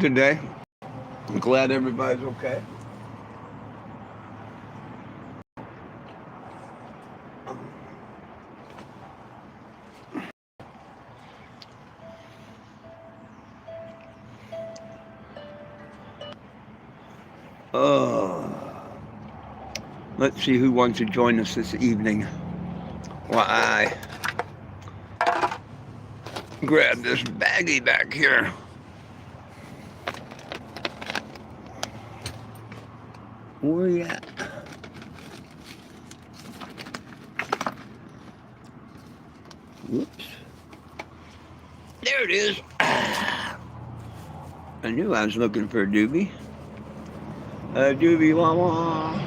today. I'm glad everybody's okay. Uh, let's see who wants to join us this evening. While I grab this baggie back here. Where you at? Whoops. There it is. I knew I was looking for a doobie. A doobie wah wah.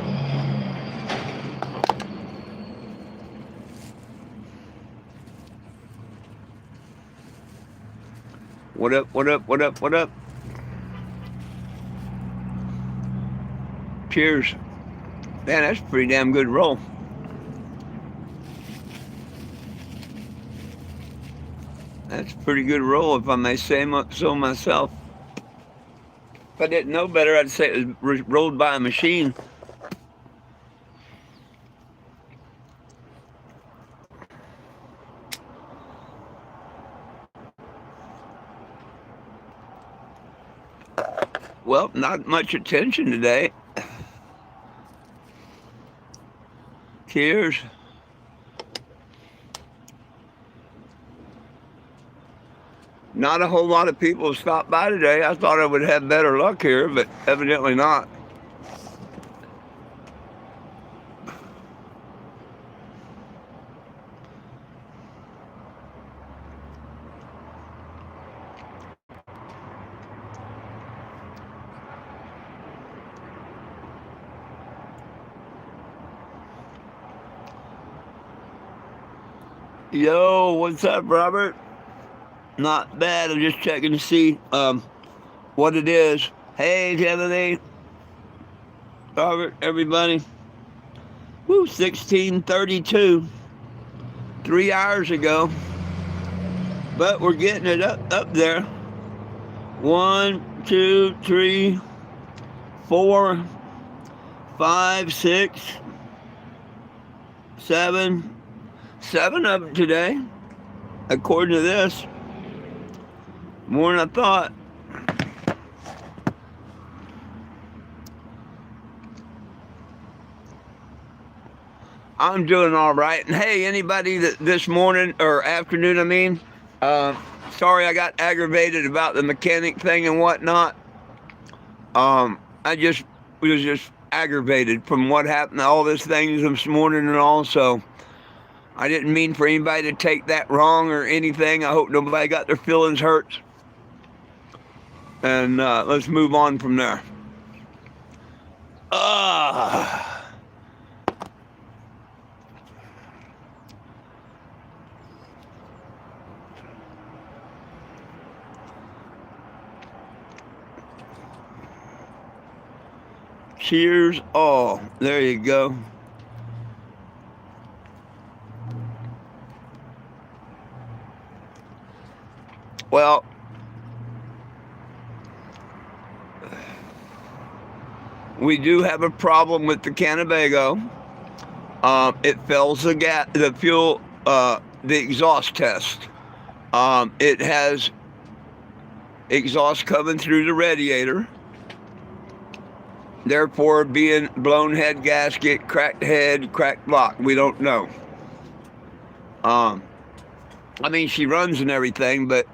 What up, what up, what up, what up? Cheers. Man, that's a pretty damn good roll. That's a pretty good roll, if I may say so myself. If I didn't know better, I'd say it was rolled by a machine. Well, not much attention today. Cheers. Not a whole lot of people stopped by today. I thought I would have better luck here, but evidently not. Yo, what's up, Robert? Not bad. I'm just checking to see what it is. Hey, Timothy, Robert, everybody. Woo, 1632. 3 hours ago. But we're getting it up there. 1, 2, 3, 4, 5, 6, 7. 7 of them today, according to this. More than I thought. I'm doing all right. And hey, anybody that this morning or afternoon, sorry I got aggravated about the mechanic thing and whatnot. I was just aggravated from what happened to all this thing this morning and all. So I didn't mean for anybody to take that wrong or anything. I hope nobody got their feelings hurt. And let's move on from there. Cheers all. There you go. Well, we do have a problem with the Cannabago. It fails the fuel, the exhaust test. It has exhaust coming through the radiator. Therefore, being blown head gasket, cracked head, cracked block. We don't know. She runs and everything, but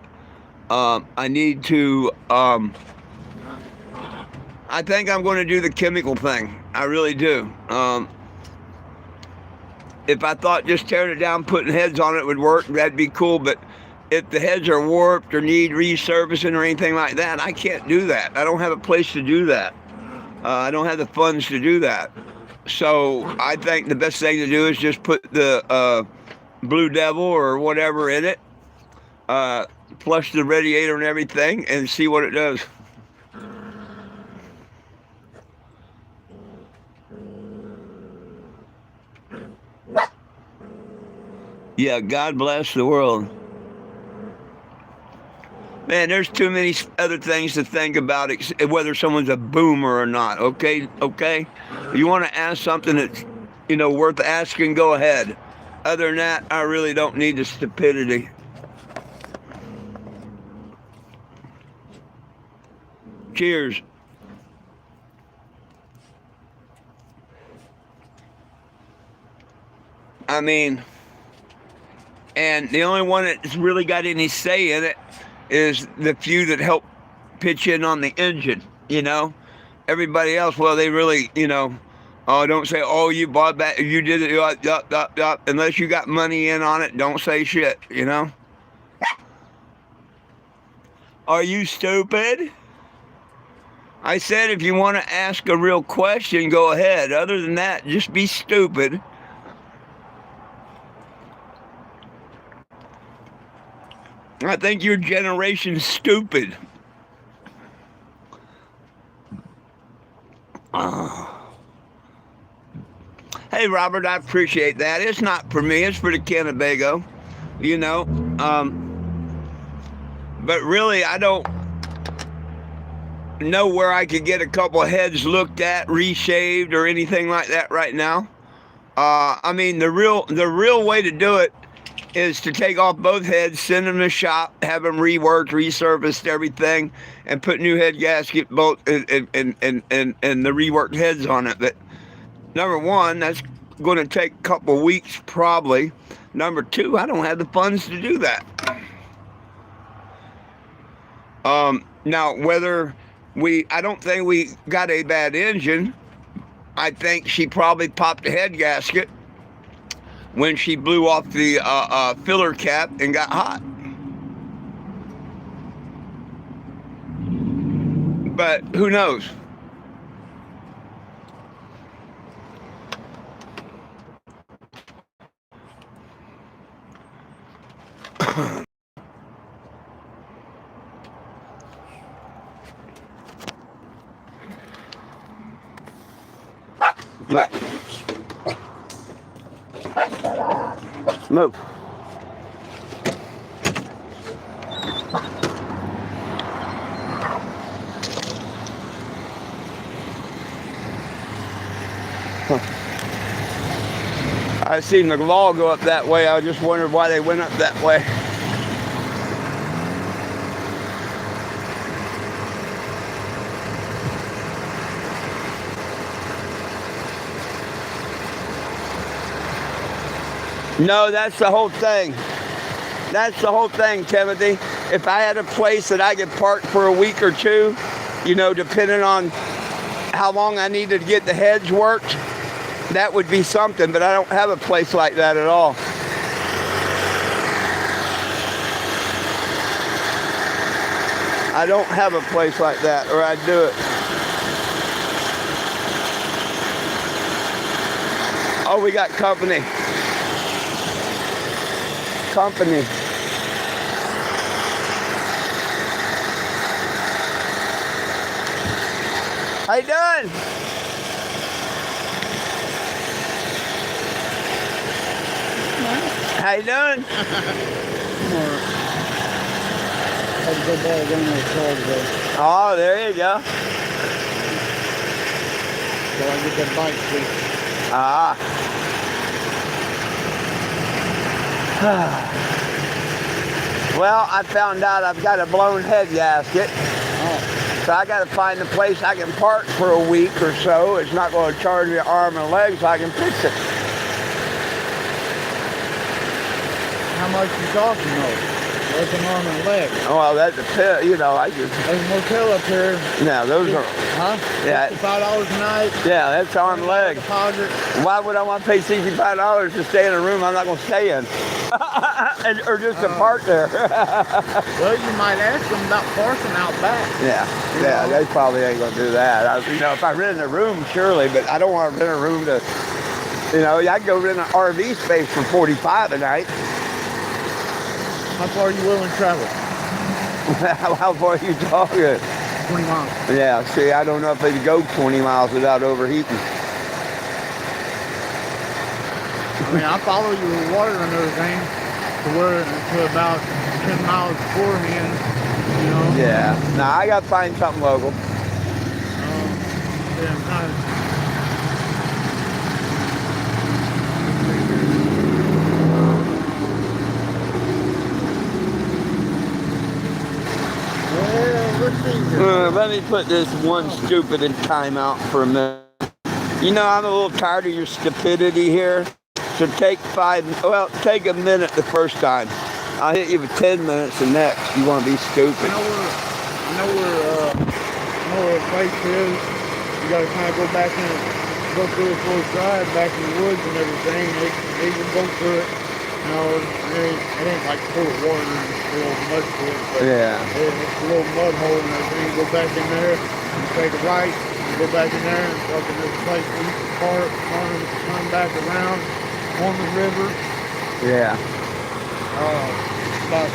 I need to. I think I'm going to do the chemical thing. I really do. If I thought just tearing it down, putting heads on it would work, that'd be cool. But if the heads are warped or need resurfacing or anything like that, I can't do that. I don't have a place to do that. I don't have the funds to do that. So I think the best thing to do is just put the Blue Devil or whatever in it, flush the radiator and everything, and see what it does. Yeah, God bless the world. Man, there's too many other things to think about, whether someone's a boomer or not. Okay, okay. You want to ask something that's, worth asking? Go ahead. Other than that, I really don't need the stupidity. Cheers. I mean, and the only one that's really got any say in it is the few that help pitch in on the engine, Everybody else, well, they really, oh, don't say, oh, you bought that, you did it, unless you got money in on it, don't say shit, Are you stupid? I said if you want to ask a real question, go ahead. Other than that, just be stupid. I think your generation's stupid. Hey, Robert, I appreciate that. It's not for me. It's for the Cannabago, But really, I don't know where I could get a couple of heads looked at, reshaved, or anything like that right now. I mean, the real way to do it is to take off both heads, send them to the shop, have them reworked, resurfaced, everything, and put new head gasket bolt and the reworked heads on it. But number one, that's going to take a couple weeks probably. Number two, I don't have the funds to do that. Now, I don't think we got a bad engine. I think she probably popped the head gasket when she blew off the filler cap and got hot. But who knows? Move. I seen the law go up that way. I just wondered why they went up that way. No, that's the whole thing. That's the whole thing, Timothy. If I had a place that I could park for a week or two, depending on how long I needed to get the heads worked, that would be something, but I don't have a place like that at all. I don't have a place like that, or I'd do it. Oh, we got company. Company. How you doing? How you doing? Oh, there you go. So I get that bike fixed. Well, I found out I've got a blown head gasket. So I got to find a place I can park for a week or so. It's not going to charge me an arm and a leg, so I can fix it. How much you talking though? What's an arm and a leg? Oh, well, that's a pill, I just... There's a motel up here. No, those are... Huh? Yeah. $65 a night? Yeah, that's arm and leg. Deposit. Why would I want to pay $65 to stay in a room I'm not going to stay in? Or just to park there? Well, you might ask them about parking out back. Yeah, they probably ain't going to do that. If I rent a room, surely, but I don't want to rent a room to... I can go rent an RV space for $45 a night. How far are you willing to travel? How far are you talking? 20 miles. Yeah, see, I don't know if they can go 20 miles without overheating. I mean, I follow you with water and everything to about 10 miles beforehand. you know? Yeah. Nah, I gotta find something local. Yeah, I'm kind of... Well, let's see here. Let me put this one stupid in timeout for a minute. You know, I'm a little tired of your stupidity here. So take take a minute the first time. I'll hit you for 10 minutes the next. You want to be stupid. I know where the place is. You gotta kind of go back in, go through a full drive back in the woods and everything. They can go through it. You know, it ain't like full of water and full of mud to it, but Yeah. it's a little mud hole and everything. You go back in there, you take a right, you go back in there and fucking this place we used to park, turn back around on the river. Yeah. About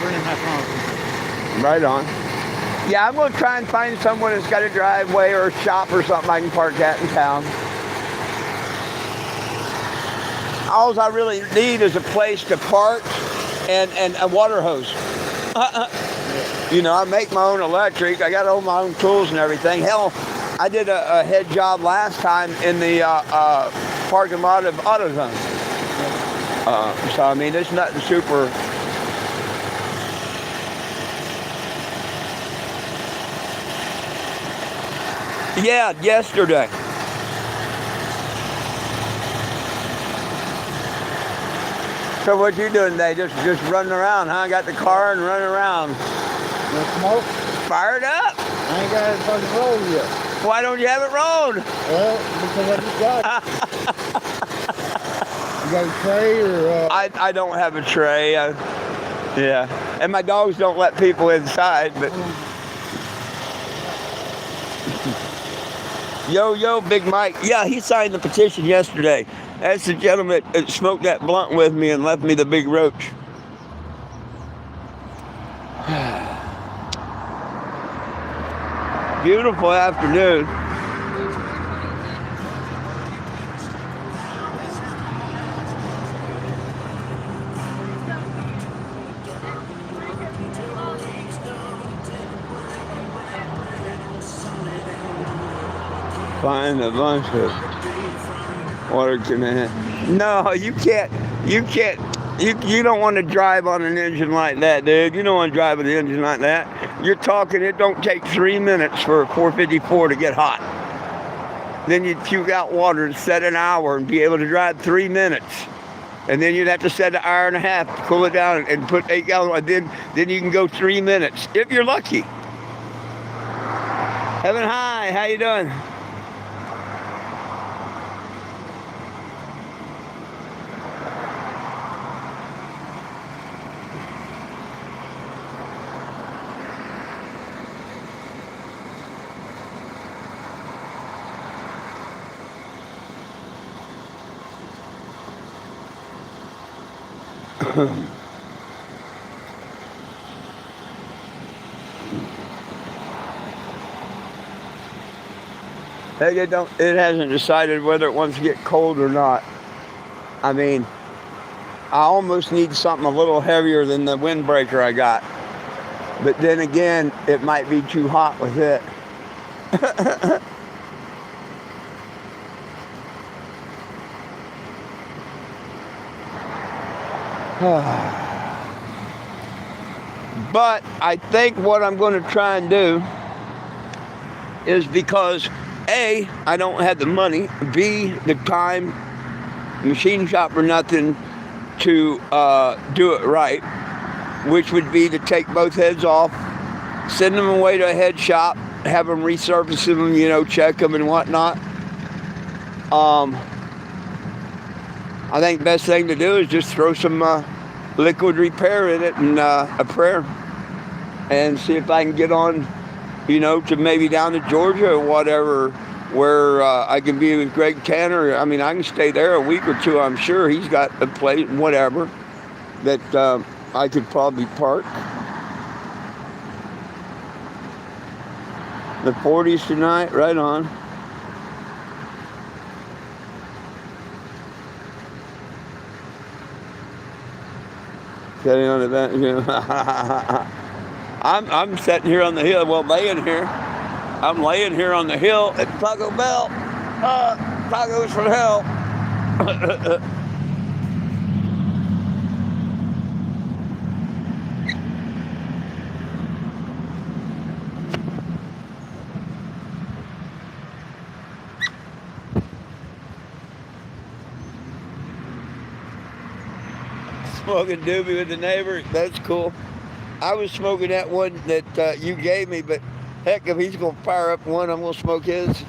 3.5 miles. Right on. Yeah, I'm going to try and find someone that's got a driveway or a shop or something I can park at in town. All I really need is a place to park and a water hose. You know, I make my own electric. I got all my own tools and everything. Hell, I did a head job last time in the parking lot of AutoZone. So, I mean, it's nothing super... Yeah, yesterday. So what you doing today? Just running around, huh? Got the car and running around. No smoke? Fired up. I ain't got it fucking rolled yet. Why don't you have it rolled? Well, because I just got it. You got a tray or? I don't have a tray. Yeah, and my dogs don't let people inside. But yo, Big Mike. Yeah, he signed the petition yesterday. That's the gentleman that smoked that blunt with me and left me the big roach. Beautiful afternoon. Find a bunch of water cannon. No, you can't. You don't want to drive on an engine like that, dude. You don't want to drive an engine like that. You're talking, it don't take 3 minutes for a 454 to get hot. Then you'd puke out water and set an hour and be able to drive 3 minutes. And then you'd have to set an hour and a half to cool it down and put 8 gallons. Then you can go 3 minutes, if you're lucky. Heaven hi, how you doing? It hasn't decided whether it wants to get cold or not. I mean, I almost need something a little heavier than the windbreaker I got. But then again, it might be too hot with it. But I think what I'm going to try and do is, because A, I don't have the money, B, the time, machine shop or nothing to do it right, which would be to take both heads off, send them away to a head shop, have them resurface them, you know, check them and whatnot. I think the best thing to do is just throw some liquid repair in it and a prayer, and see if I can get on, you know, to maybe down to Georgia or whatever, where I can be with Greg Tanner. I mean, I can stay there a week or two. I'm sure he's got a place, whatever, that I could probably park. The 40s tonight, right on. Getting on the bench, you know. I'm sitting here on the hill. Well, laying here. I'm laying here on the hill at Taco Bell. Tacos from hell. Smoking doobie with the neighbor. That's cool. I was smoking that one that you gave me, but heck, if he's going to fire up one, I'm going to smoke his.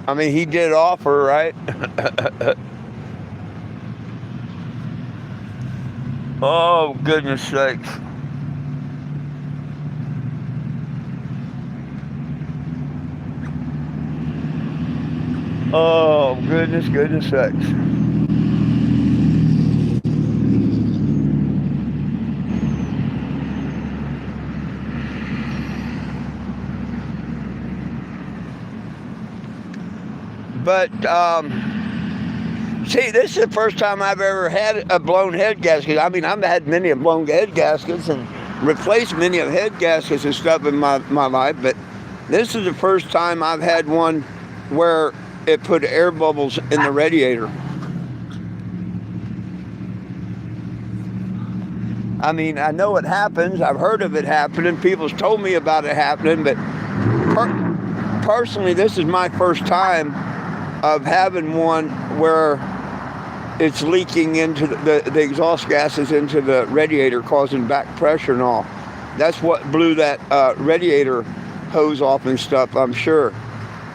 I mean, he did offer, right? Oh, goodness sakes. Oh, goodness sakes. But, see, this is the first time I've ever had a blown head gasket. I mean, I've had many of blown head gaskets and replaced many of head gaskets and stuff in my life, but this is the first time I've had one where it put air bubbles in the radiator. I mean, I know it happens. I've heard of it happening. People's told me about it happening, but personally, this is my first time of having one where it's leaking into the exhaust gases into the radiator, causing back pressure and all. That's what blew that radiator hose off and stuff, I'm sure.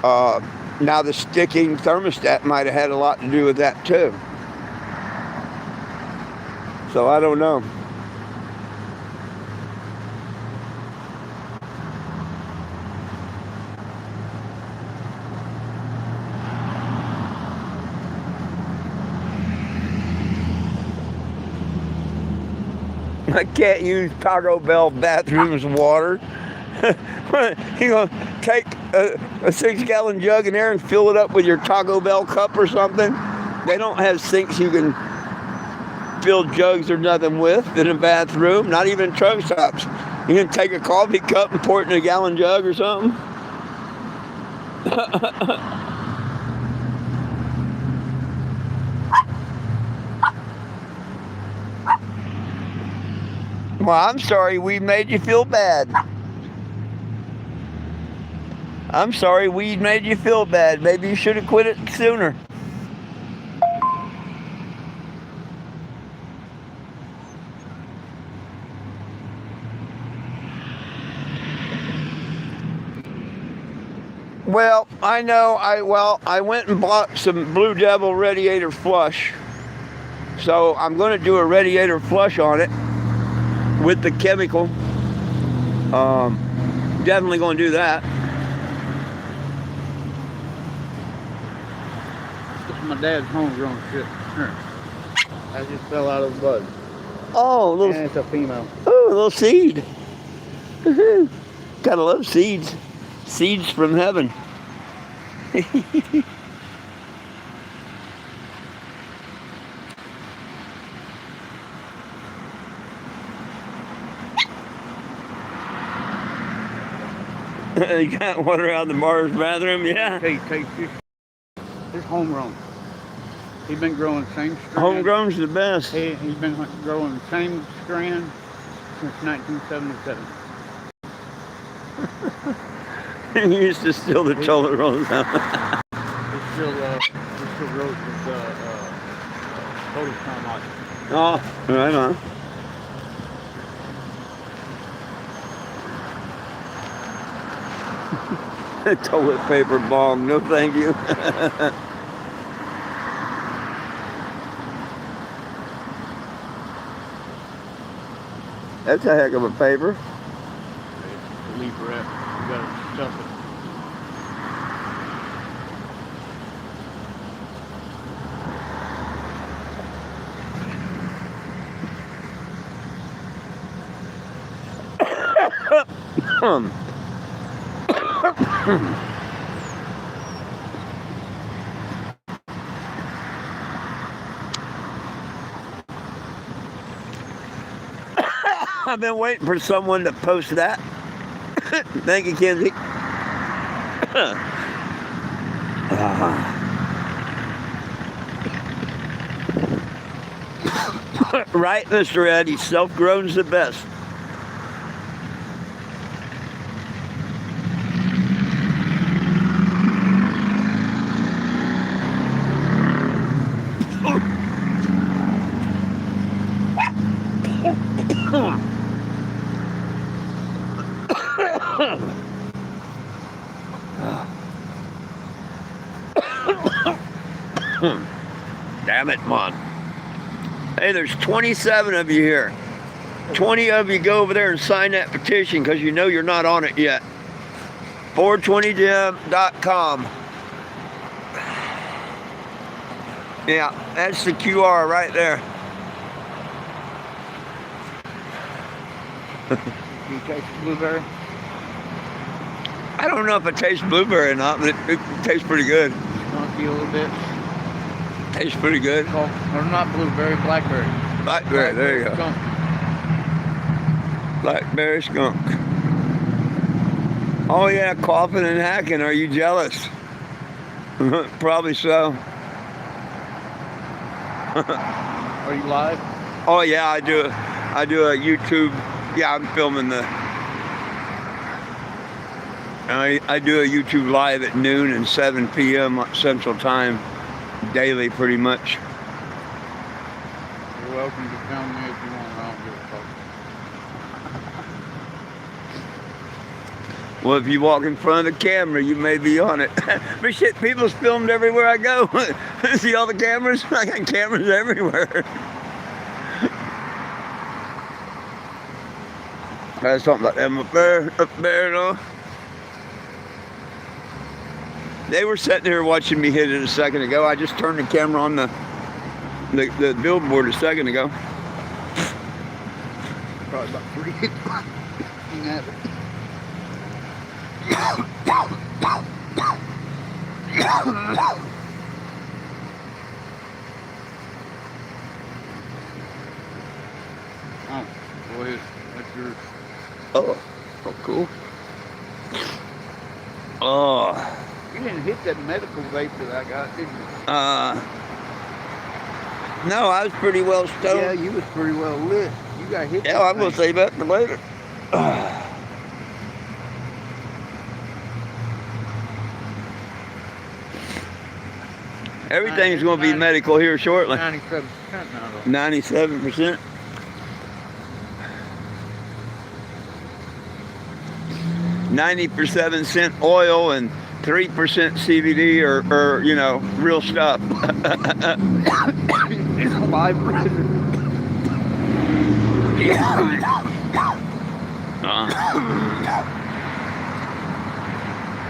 Now the sticking thermostat might have had a lot to do with that too. So I don't know. I can't use Taco Bell bathrooms water. You gonna take a 6-gallon jug in there and fill it up with your Taco Bell cup or something? They don't have sinks you can fill jugs or nothing with in a bathroom, not even truck stops. You can take a coffee cup and pour it in a gallon jug or something. Well, I'm sorry we made you feel bad. I'm sorry weed made you feel bad. Maybe you should have quit it sooner. Well, I know. I went and bought some Blue Devil radiator flush. So I'm going to do a radiator flush on it with the chemical. Definitely going to do that. This is my dad's homegrown shit. Here. I just fell out of the bud. Oh, And it's a female. Oh, a little seed. Gotta love seeds. Seeds from heaven. You got one around the bar's bathroom, yeah. Take this homegrown. He's been growing the same strand. Homegrown's the best. He's been growing the same strand since 1977. He used to steal the toilet rolls out. It still grows with total time out. Oh, right on. Toilet paper bong, no thank you. That's a heck of a paper. The leaf wrap. You gotta stuff it. I've been waiting for someone to post that. Thank you, Kenzie. Right, Mr. Eddie, self-grown's the best. Damn it, Mon. Hey, there's 27 of you here. 20 of you go over there and sign that petition because you know you're not on it yet. 420gem.com. Yeah, that's the QR right there. You taste blueberry? I don't know if it tastes blueberry or not, but it tastes pretty good. Skunky a little bit. Tastes pretty good. Oh, or not blueberry, blackberry. Blackberry, there you go. Skunk. Blackberry skunk. Oh yeah, coughing and hacking. Are you jealous? Probably so. Are you live? Oh yeah, I do a YouTube. Yeah, I'm filming the. I do a YouTube live at noon and 7 p.m. Central Time, daily, pretty much. You're welcome to film me if you want. I don't give a fuck. Well, if you walk in front of the camera, you may be on it. But shit, people's filmed everywhere I go. See all the cameras? I got cameras everywhere. There's something like them up there, and all. They were sitting here watching me hit it a second ago. I just turned the camera on the billboard a second ago. Probably about 3 hits. Oh, go ahead. That's yours. Oh, cool. Oh. You didn't hit that medical vape that I got, did you? No, I was pretty well stoned. Yeah, you was pretty well lit. You got hit. Yeah, I'm gonna save that for later. Everything's gonna be medical here shortly. 97% now, though. 97%. 90% oil and 3% CBD or you know, real stuff. It's live resin.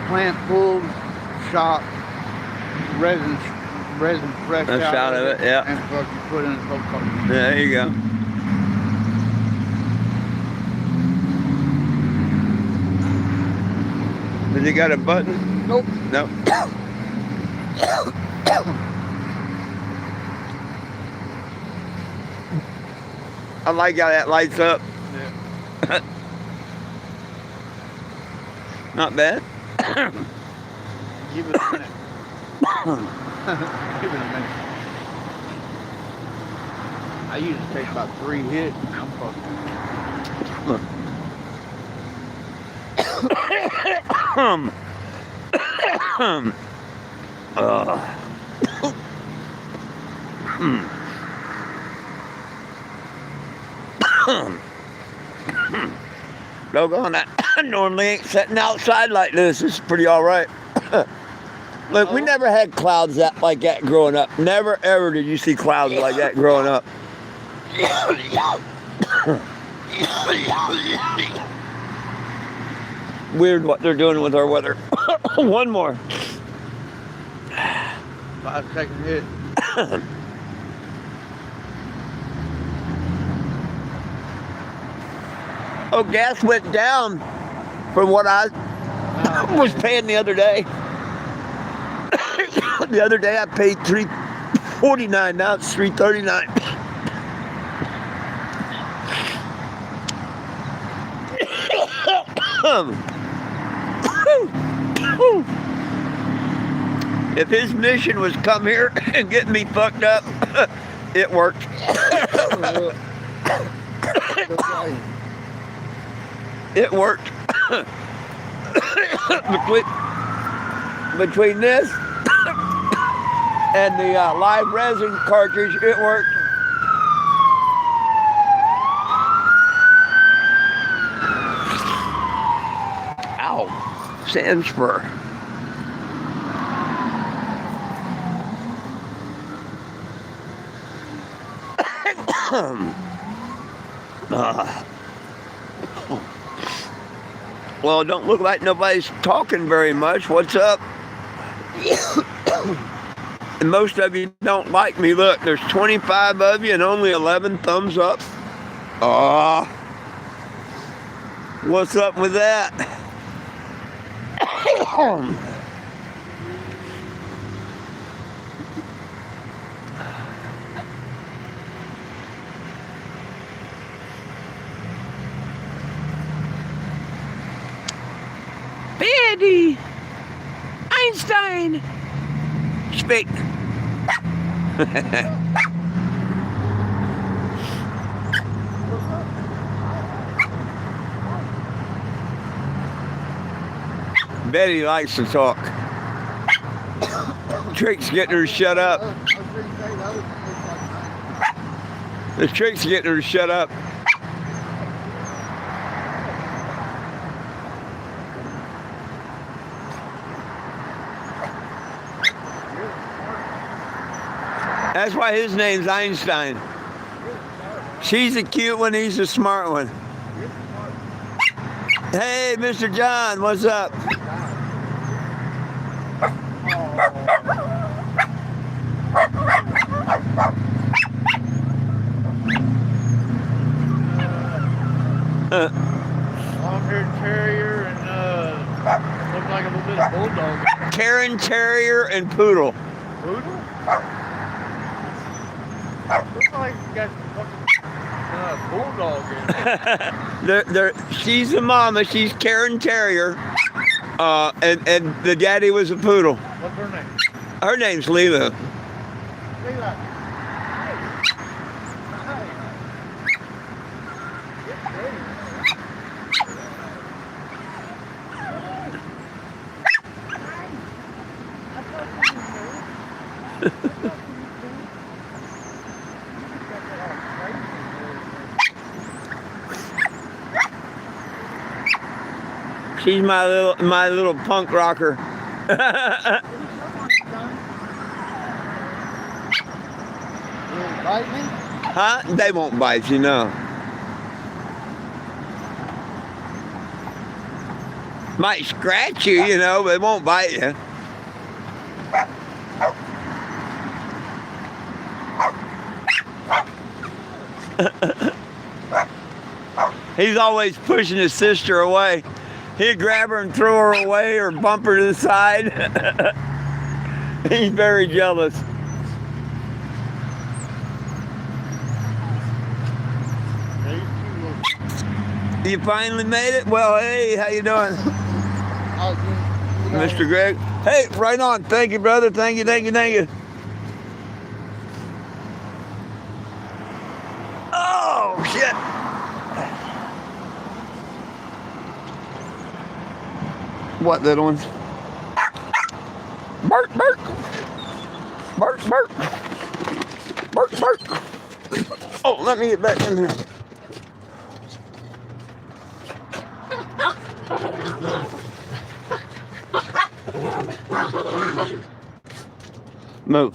Plant pulled, shot, resin fresh out of it, yeah. And fucking put in a Coca-Cola. There you go. Has it got a button? Nope. No. I like how that lights up. Yeah. Not bad. Give it a minute. Give it a minute. I usually take about 3 hits and I'm fucking. Doggone that. I normally ain't sitting outside like this. It's pretty all right. Look, we never had clouds like that growing up. Never ever did you see clouds like that growing up. Weird what they're doing with our weather. One more. 5-second hit. Oh, gas went down from what I was paying the other day. The other day I paid $3.49. Now it's $3.39. If his mission was come here and get me fucked up, it worked. It worked. Between this and the live resin cartridge, it worked. Ow, sand spur. Well, it don't look like nobody's talking very much. What's up? And most of you don't like me. Look, there's 25 of you and only 11 thumbs up. What's up with that? Betty Einstein, speak. Betty likes to talk. Trick's getting her to shut up. The trick's getting her to shut up. That's why his name's Einstein. She's the cute one, he's the smart one. Hey, Mr. John, what's up? Long-haired terrier and looks like a little bit of bulldog. Karen Terrier and Poodle. Poodle? Looks like you got some fucking bulldog in there. She's the mama, she's Karen Terrier, and the daddy was a poodle. What's her name? Her name's Leela. Leela. She's my little punk rocker. Bite me? Huh? They won't bite you, no. Might scratch you, you know, but they won't bite you. He's always pushing his sister away. He'd grab her and throw her away or bump her to the side. He's very jealous. You finally made it? Well, hey, how you doing? Mr. Greg? Hey, right on. Thank you, brother. Thank you, thank you, thank you. Oh, shit. What little ones? Bark, bark. Bark, bark. Bark, bark. Oh, let me get back in here. Move.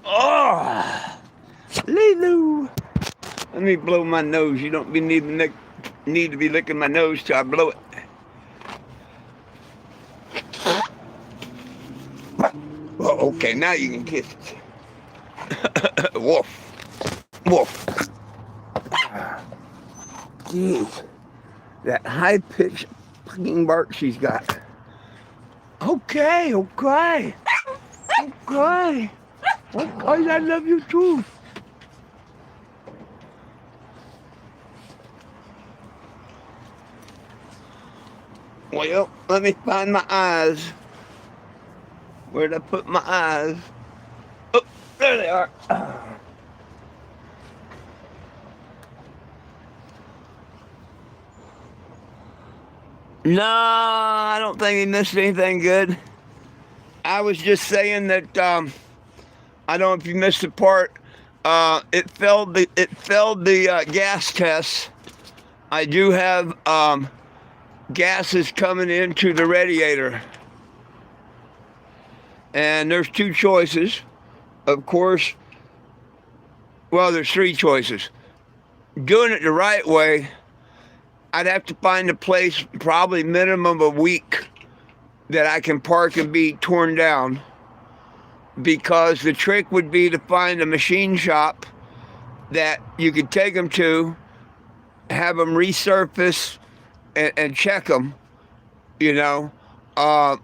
Oh, Lulu. Let me blow my nose. You don't need to be licking my nose till I blow it. Oh, okay, now you can kiss it. Woof. Woof. Jeez. That high-pitched fucking bark she's got. Okay, okay. Okay. Okay, I love you too. Well, let me find my eyes. Where'd I put my eyes? Oh, there they are. No, I don't think he missed anything good. I was just saying that I don't know if you missed the part. It failed the gas test. I do have gases coming into the radiator, and there's two choices. Of course, well, there's three choices. Doing it the right way, I'd have to find a place, probably minimum a week, that I can park and be torn down. Because the trick would be to find a machine shop that you could take them to, have them resurface and check them, you know, a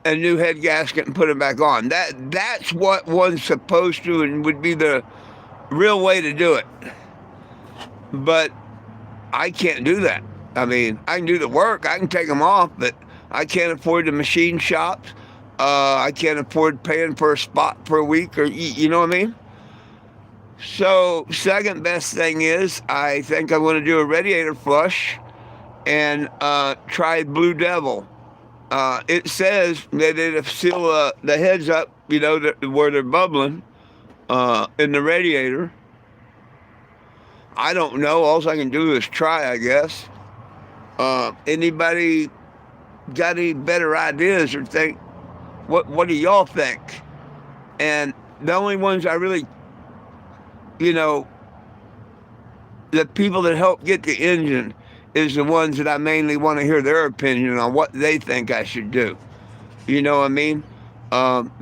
new head gasket and put it back on. That's what one's supposed to and would be the real way to do it. But I can't do that. I mean, I can do the work, I can take them off, but I can't afford the machine shops. I can't afford paying for a spot for a week, or you know what I mean? So, second best thing is, I think I'm going to do a radiator flush and try Blue Devil. It says that it'll seal the heads up, you know, where they're bubbling in the radiator. I don't know. All I can do is try, I guess. Anybody got any better ideas or think, what do y'all think? And the only ones I really, you know, the people that help get the engine is the ones that I mainly want to hear their opinion on what they think I should do. You know what I mean?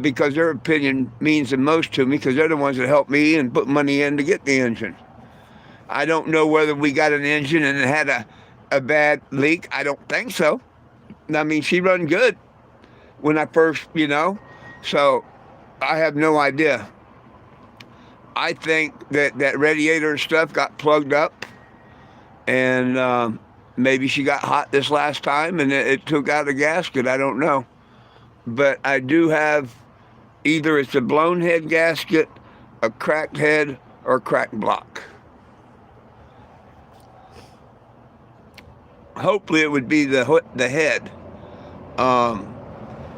Because their opinion means the most to me, because they're the ones that help me and put money in to get the engine. I don't know whether we got an engine and it had a bad leak. I don't think so. I mean, she run good when I first, you know, so I have no idea. I think that radiator and stuff got plugged up, and maybe she got hot this last time and it took out a gasket. I don't know. But I do have either it's a blown head gasket, a cracked head, or a cracked block. Hopefully it would be the head.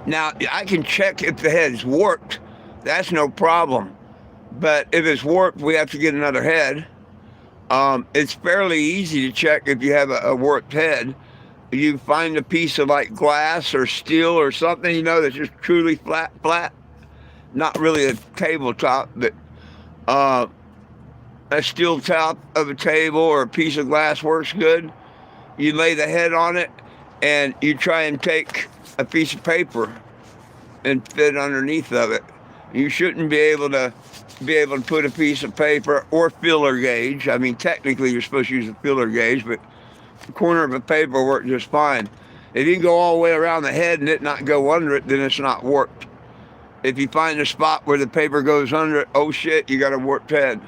Now, I can check if the head's warped. That's no problem. But if it's warped, we have to get another head. It's fairly easy to check if you have a warped head. You find a piece of like glass or steel or something, you know, that's just truly flat. Not really a tabletop, but a steel top of a table or a piece of glass works good. You lay the head on it and you try and take a piece of paper and fit underneath of it. You shouldn't be able to put a piece of paper or filler gauge. I mean, technically you're supposed to use a filler gauge, but the corner of a paper works just fine. If you can go all the way around the head and it not go under it, then it's not warped. If you find a spot where the paper goes under it, oh shit, you got a warped head.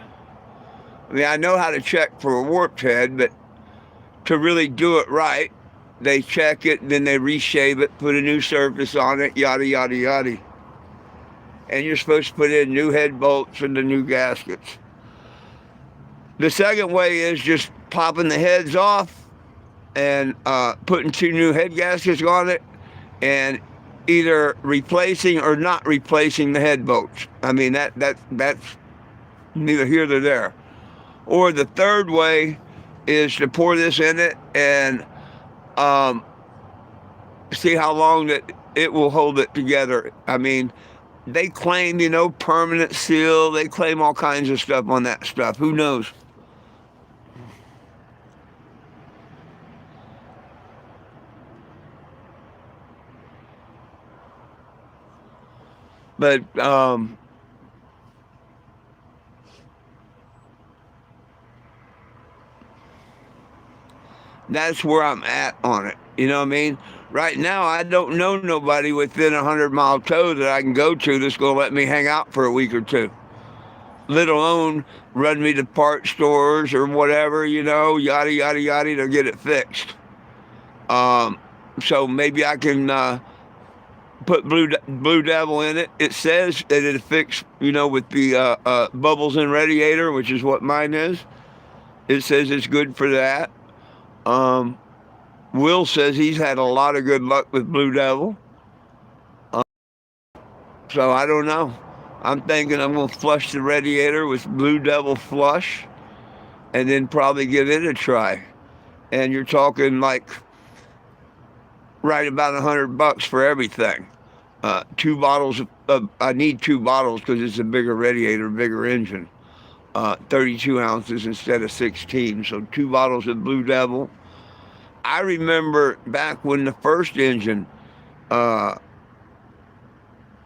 I mean, I know how to check for a warped head, but to really do it right, they check it, then they reshave it, put a new surface on it, yada, yada, yada. And you're supposed to put in new head bolts and the new gaskets. The second way is just popping the heads off and putting two new head gaskets on it and either replacing or not replacing the head bolts. I mean, that's neither here nor there. Or the third way is to pour this in it and see how long that it will hold it together. I mean, they claim, you know, permanent seal. They claim all kinds of stuff on that stuff. Who knows? But that's where I'm at on it. You know what I mean? Right now, I don't know nobody within a 100-mile tow that I can go to that's going to let me hang out for a week or two. Let alone run me to part stores or whatever, you know, yada, yada, yada, to get it fixed. So maybe I can put Blue Devil in it. It says that it fix, with the bubbles in radiator, which is what mine is. It says it's good for that. Um, Will says he's had a lot of good luck with Blue Devil. So I don't know. I'm thinking I'm going to flush the radiator with Blue Devil Flush and then probably give it a try. And you're talking like right about $100 for everything. 2 bottles I need 2 bottles because it's a bigger radiator, bigger engine. 32 ounces instead of 16. So 2 bottles of Blue Devil. I remember back when the first engine,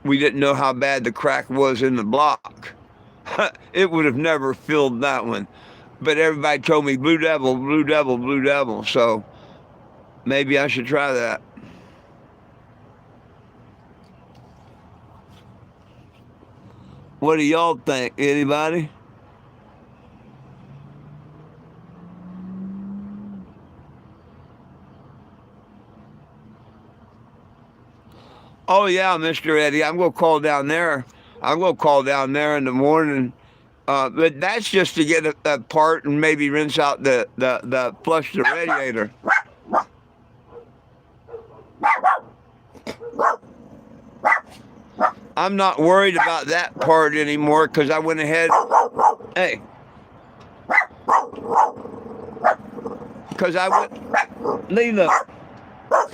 we didn't know how bad the crack was in the block. It would have never filled that one. But everybody told me Blue Devil, Blue Devil, Blue Devil. So maybe I should try that. What do y'all think? Anybody? Oh yeah, Mr. Eddie, I'm gonna call down there. I'm gonna call down there in the morning. But that's just to get a part and maybe rinse out the flush the radiator. I'm not worried about that part anymore because I went ahead. Hey. Because I went. Lena.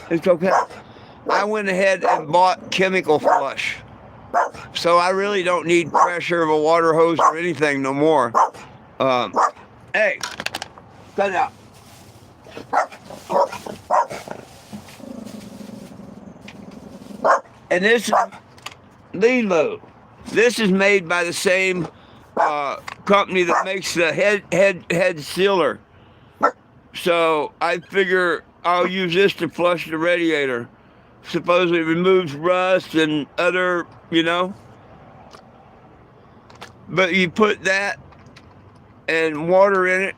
It's okay. I went ahead and bought chemical flush. So I really don't need pressure of a water hose or anything no more. Hey. Cut it out. And this is Lilo. This is made by the same company that makes the head sealer. So I figure I'll use this to flush the radiator. Supposedly it removes rust and other, But you put that and water in it,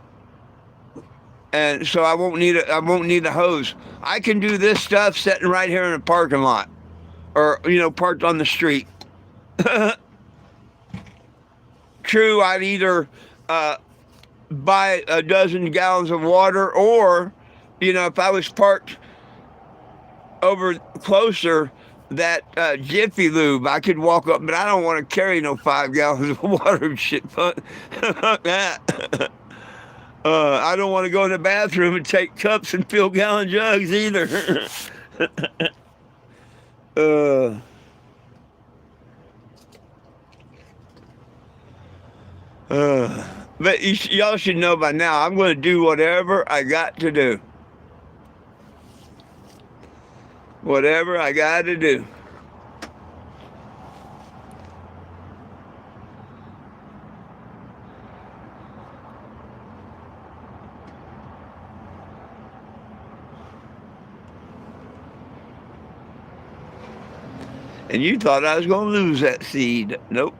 and so I won't need a hose. I can do this stuff sitting right here in the parking lot, or parked on the street. True, I'd either buy a dozen gallons of water, or if I was parked over closer, that Jiffy Lube, I could walk up, but I don't want to carry no 5 gallons of water and shit. Fuck that. I don't want to go in the bathroom and take cups and fill gallon jugs either. But y'all should know by now, I'm going to do whatever I got to do. Whatever I got to do. And you thought I was going to lose that seed. Nope.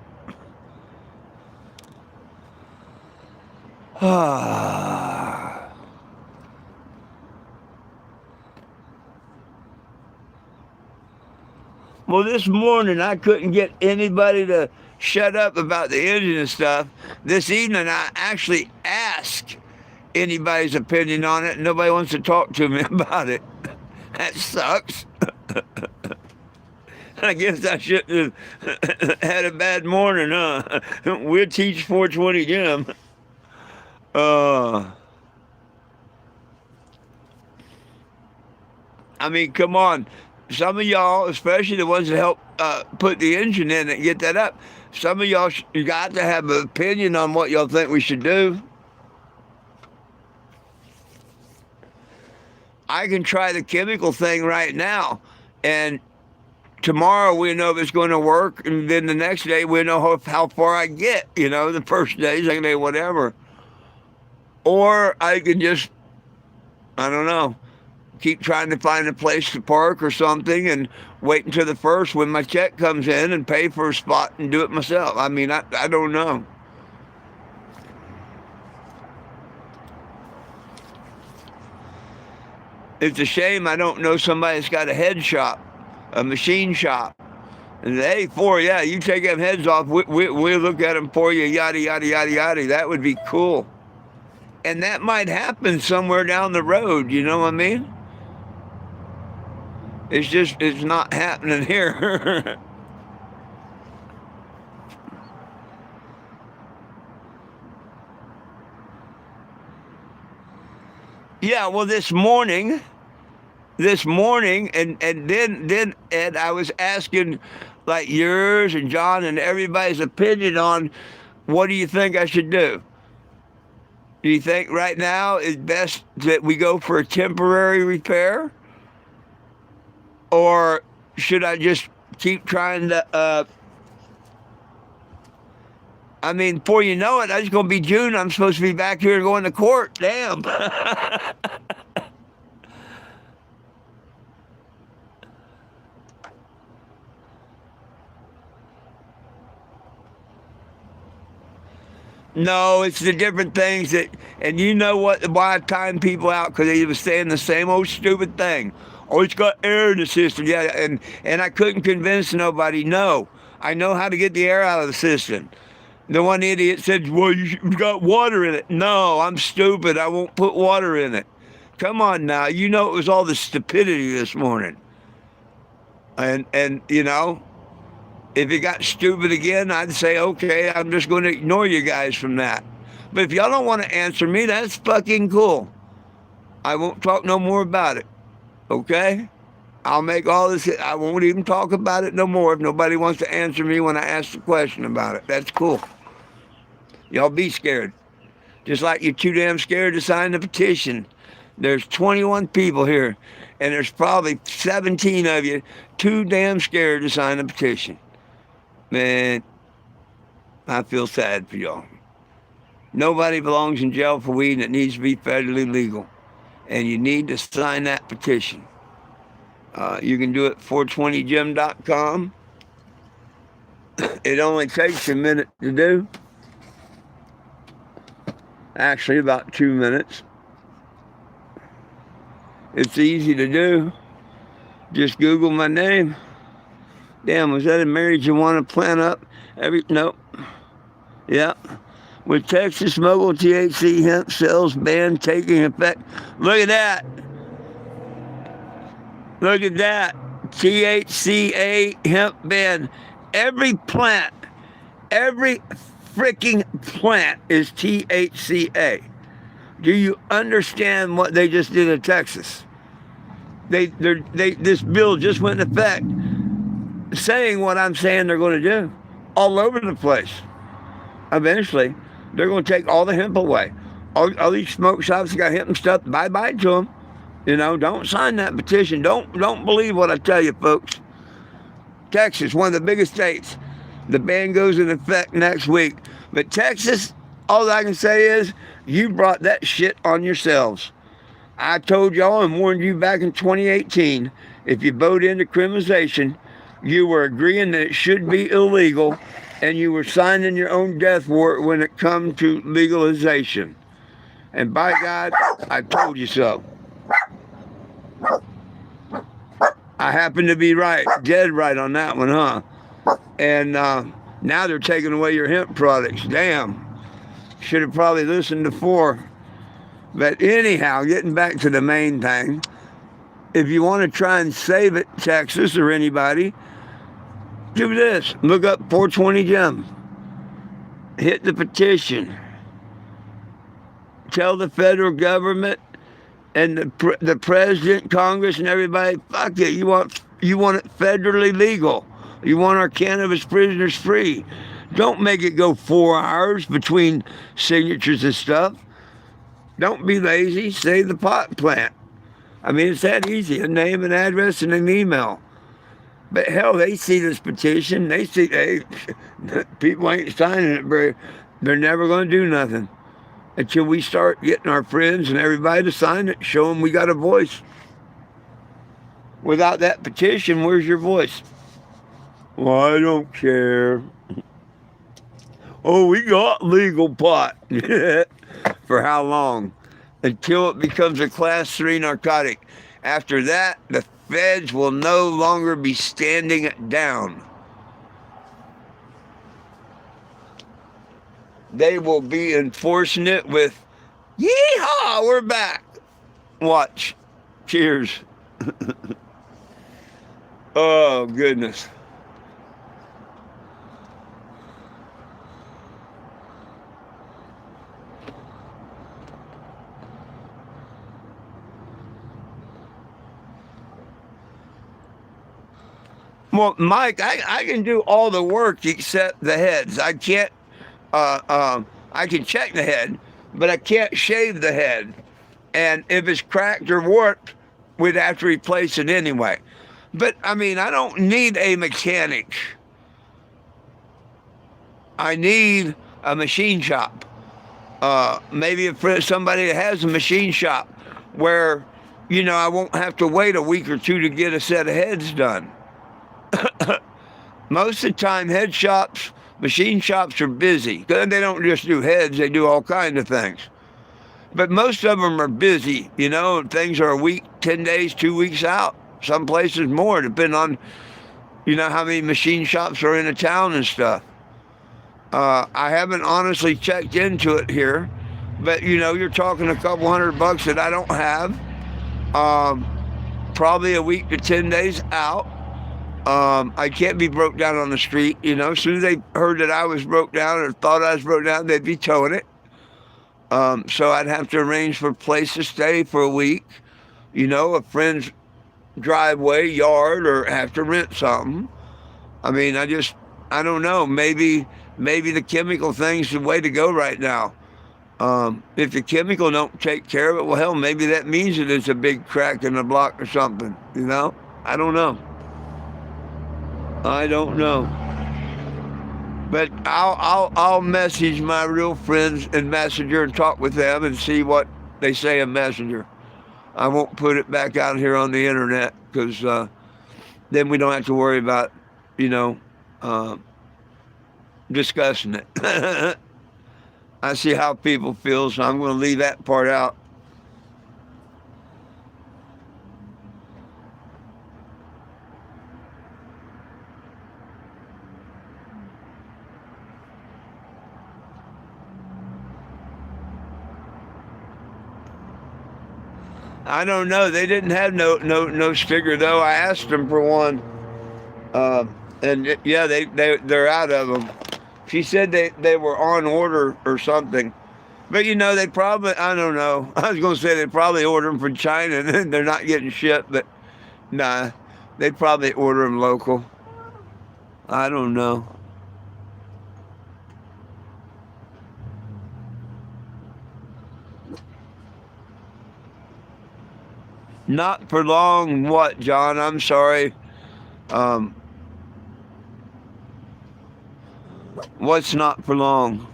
Well, this morning I couldn't get anybody to shut up about the engine and stuff. This evening I actually asked anybody's opinion on it, and nobody wants to talk to me about it. That sucks. I guess I shouldn't have had a bad morning, huh? We'll teach 420 Jim. I mean, come on. Some of y'all, especially the ones that help put the engine in and get that up, some of y'all you got to have an opinion on what y'all think we should do. I can try the chemical thing right now, and tomorrow we know if it's going to work, and then the next day we know how far I get. The first day, second day, whatever. Or I can just, I don't know, keep trying to find a place to park or something and wait until the first when my check comes in and pay for a spot and do it myself. I mean, I don't know. It's a shame I don't know somebody that's got a head shop, a machine shop. And hey, yeah, you take them heads off, we'll look at them for you, yada, yada, yada, yada. That would be cool. And that might happen somewhere down the road, you know what I mean? It's not happening here. Yeah, well, this morning, and then Ed, I was asking like yours and John and everybody's opinion on what do you think I should do? Do you think right now it's best that we go for a temporary repair? Or should I just keep trying to, I mean, before you know it, it's going to be June. I'm supposed to be back here going to court. Damn. No, it's the different things that, and you know why I time people out? Because they were saying the same old stupid thing. Oh, it's got air in the system. Yeah, and I couldn't convince nobody. No, I know how to get the air out of the system. The one idiot said, well, you've got water in it. No, I'm stupid. I won't put water in it. Come on now. You know it was all the stupidity this morning. And you know, if it got stupid again, I'd say, okay, I'm just going to ignore you guys from that. But if y'all don't want to answer me, that's fucking cool. I won't talk no more about it. Okay? I'll make all this, I won't even talk about it no more if nobody wants to answer me when I ask the question about it. That's cool. Y'all be scared. Just like you're too damn scared to sign the petition. There's 21 people here, and there's probably 17 of you too damn scared to sign the petition. Man, I feel sad for y'all. Nobody belongs in jail for weed, and it needs to be federally legal. And you need to sign that petition. You can do it at 420gym.com. It only takes a minute to do. Actually, about 2 minutes. It's easy to do. Just Google my name. Damn, was that a marriage you want to plan up? Nope. Yeah. With Texas mogul THC hemp sales ban taking effect. Look at that. Look at that. THCA hemp ban. Every plant, every freaking plant is THCA. Do you understand what they just did in Texas? This bill just went into effect saying what I'm saying they're going to do all over the place. Eventually, they're going to take all the hemp away. All these smoke shops that got hemp and stuff, bye-bye to them. You know, don't sign that petition. Don't believe what I tell you, folks. Texas, one of the biggest states. The ban goes into effect next week. But Texas, all I can say is, you brought that shit on yourselves. I told y'all and warned you back in 2018, if you vote into criminalization, you were agreeing that it should be illegal, and you were signing your own death warrant when it comes to legalization. And by God, I told you so. I happen to be right, dead right on that one, huh? And now they're taking away your hemp products. Damn. Should have probably listened before. But anyhow, getting back to the main thing, if you want to try and save it, Texas or anybody, do this. Look up 420 Gym. Hit the petition. Tell the federal government and the president, Congress, and everybody, fuck it. You want it federally legal. You want our cannabis prisoners free. Don't make it go 4 hours between signatures and stuff. Don't be lazy. Save the pot plant. I mean, it's that easy. A name, an address, and an email. But hell, they see this petition. They see, hey, people ain't signing it. They're never going to do nothing until we start getting our friends and everybody to sign it. Show them we got a voice. Without that petition, where's your voice? Well, I don't care. Oh, we got legal pot. For how long? Until it becomes a class 3 narcotic. After that, the feds will no longer be standing down. They will be enforcing it with, yeehaw, we're back. Watch. Cheers. Oh, goodness. Well, Mike, I can do all the work except the heads. I can't, I can check the head, but I can't shave the head. And if it's cracked or warped, we'd have to replace it anyway. But, I mean, I don't need a mechanic. I need a machine shop. Maybe if somebody that has a machine shop where, you know, I won't have to wait a week or two to get a set of heads done. Most of the time, head shops, machine shops are busy. They don't just do heads, they do all kinds of things. But most of them are busy, you know, things are a week, 10 days, 2 weeks out. Some places more, depending on, you know, how many machine shops are in a town and stuff. I haven't honestly checked into it here, but, you know, you're talking a couple $100 that I don't have. Probably a week to 10 days out. I can't be broke down on the street, you know. As soon as they heard that I was broke down or thought I was broke down, they'd be towing it. So I'd have to arrange for a place to stay for a week, you know, a friend's driveway, yard, or have to rent something. I mean, I don't know. Maybe the chemical thing's the way to go right now. If the chemical don't take care of it, well, hell, maybe that means that it's a big crack in the block or something, you know? I don't know. But I'll message my real friends in Messenger and talk with them and see what they say in Messenger. I won't put it back out here on the internet because then we don't have to worry about, you know, discussing it. I see how people feel, so I'm going to leave that part out. I don't know. They didn't have no sticker though. I asked them for one, and yeah, they're out of them. She said they were on order or something, but you know they probably, I don't know. I was gonna say they probably order them from China and they're not getting shipped, but nah, they probably order them local. I don't know. Not for long, what, John? I'm sorry. What's not for long?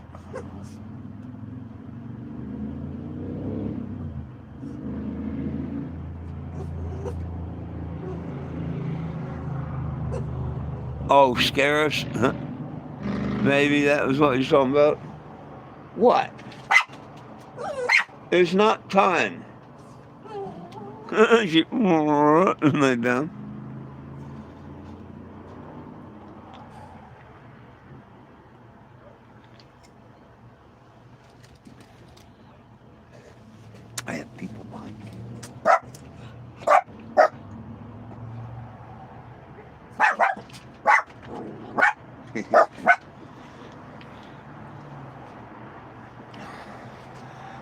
Oh, scare us? Maybe that was what you're talking about. What? It's not time. She lay down. I have people behind me.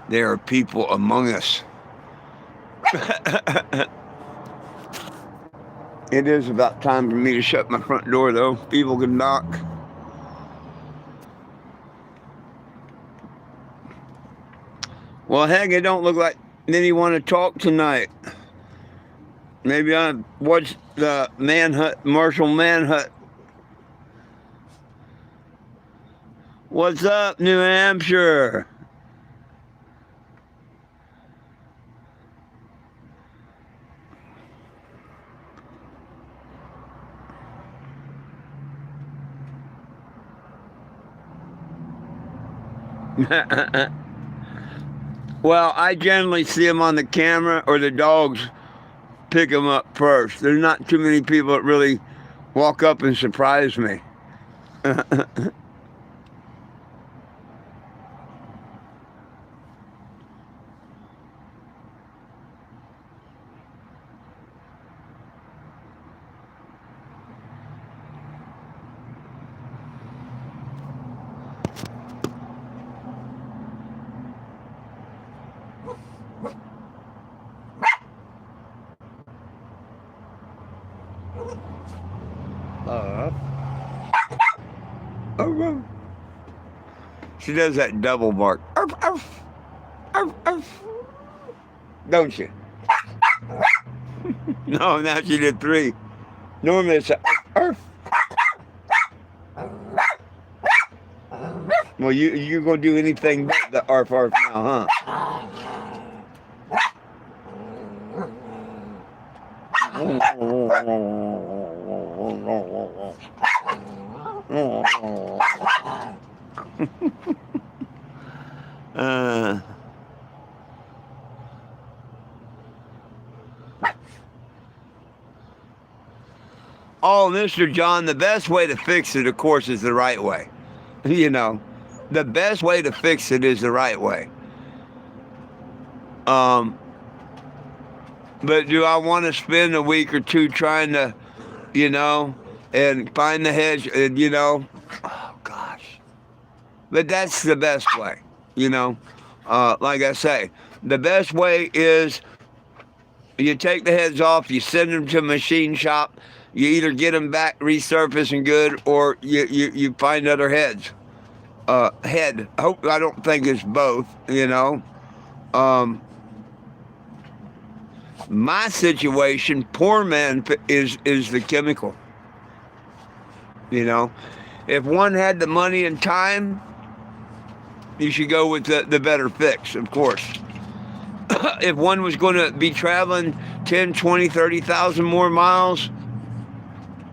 There are people among us. It is about time for me to shut my front door, though. People can knock. Well, heck, it don't look like many want to talk tonight. Maybe I watched the Manhunt, Marshall Manhunt. What's up, New Hampshire? Well, I generally see them on the camera, or the dogs pick them up first. There's not too many people that really walk up and surprise me. Oh, she does that double bark. Arf, arf, arf, arf. Don't you? No, now she did 3. Normally it's a arf. Well, you're gonna do anything but the arf arf now, huh? Oh, Mr. John, the best way to fix it, of course, is the right way. You know, the best way to fix it is the right way. But do I want to spend a week or two trying to, you know, and find the hedge, and, you know, oh, gosh. But that's the best way, you know. Like I say, the best way is you take the heads off, you send them to a machine shop, you either get them back resurfacing good, or you find other heads. I don't think it's both, you know. My situation, poor man, is the chemical. You know, if one had the money and time, you should go with the better fix, of course. If one was going to be traveling 10, 20, 30,000 more miles,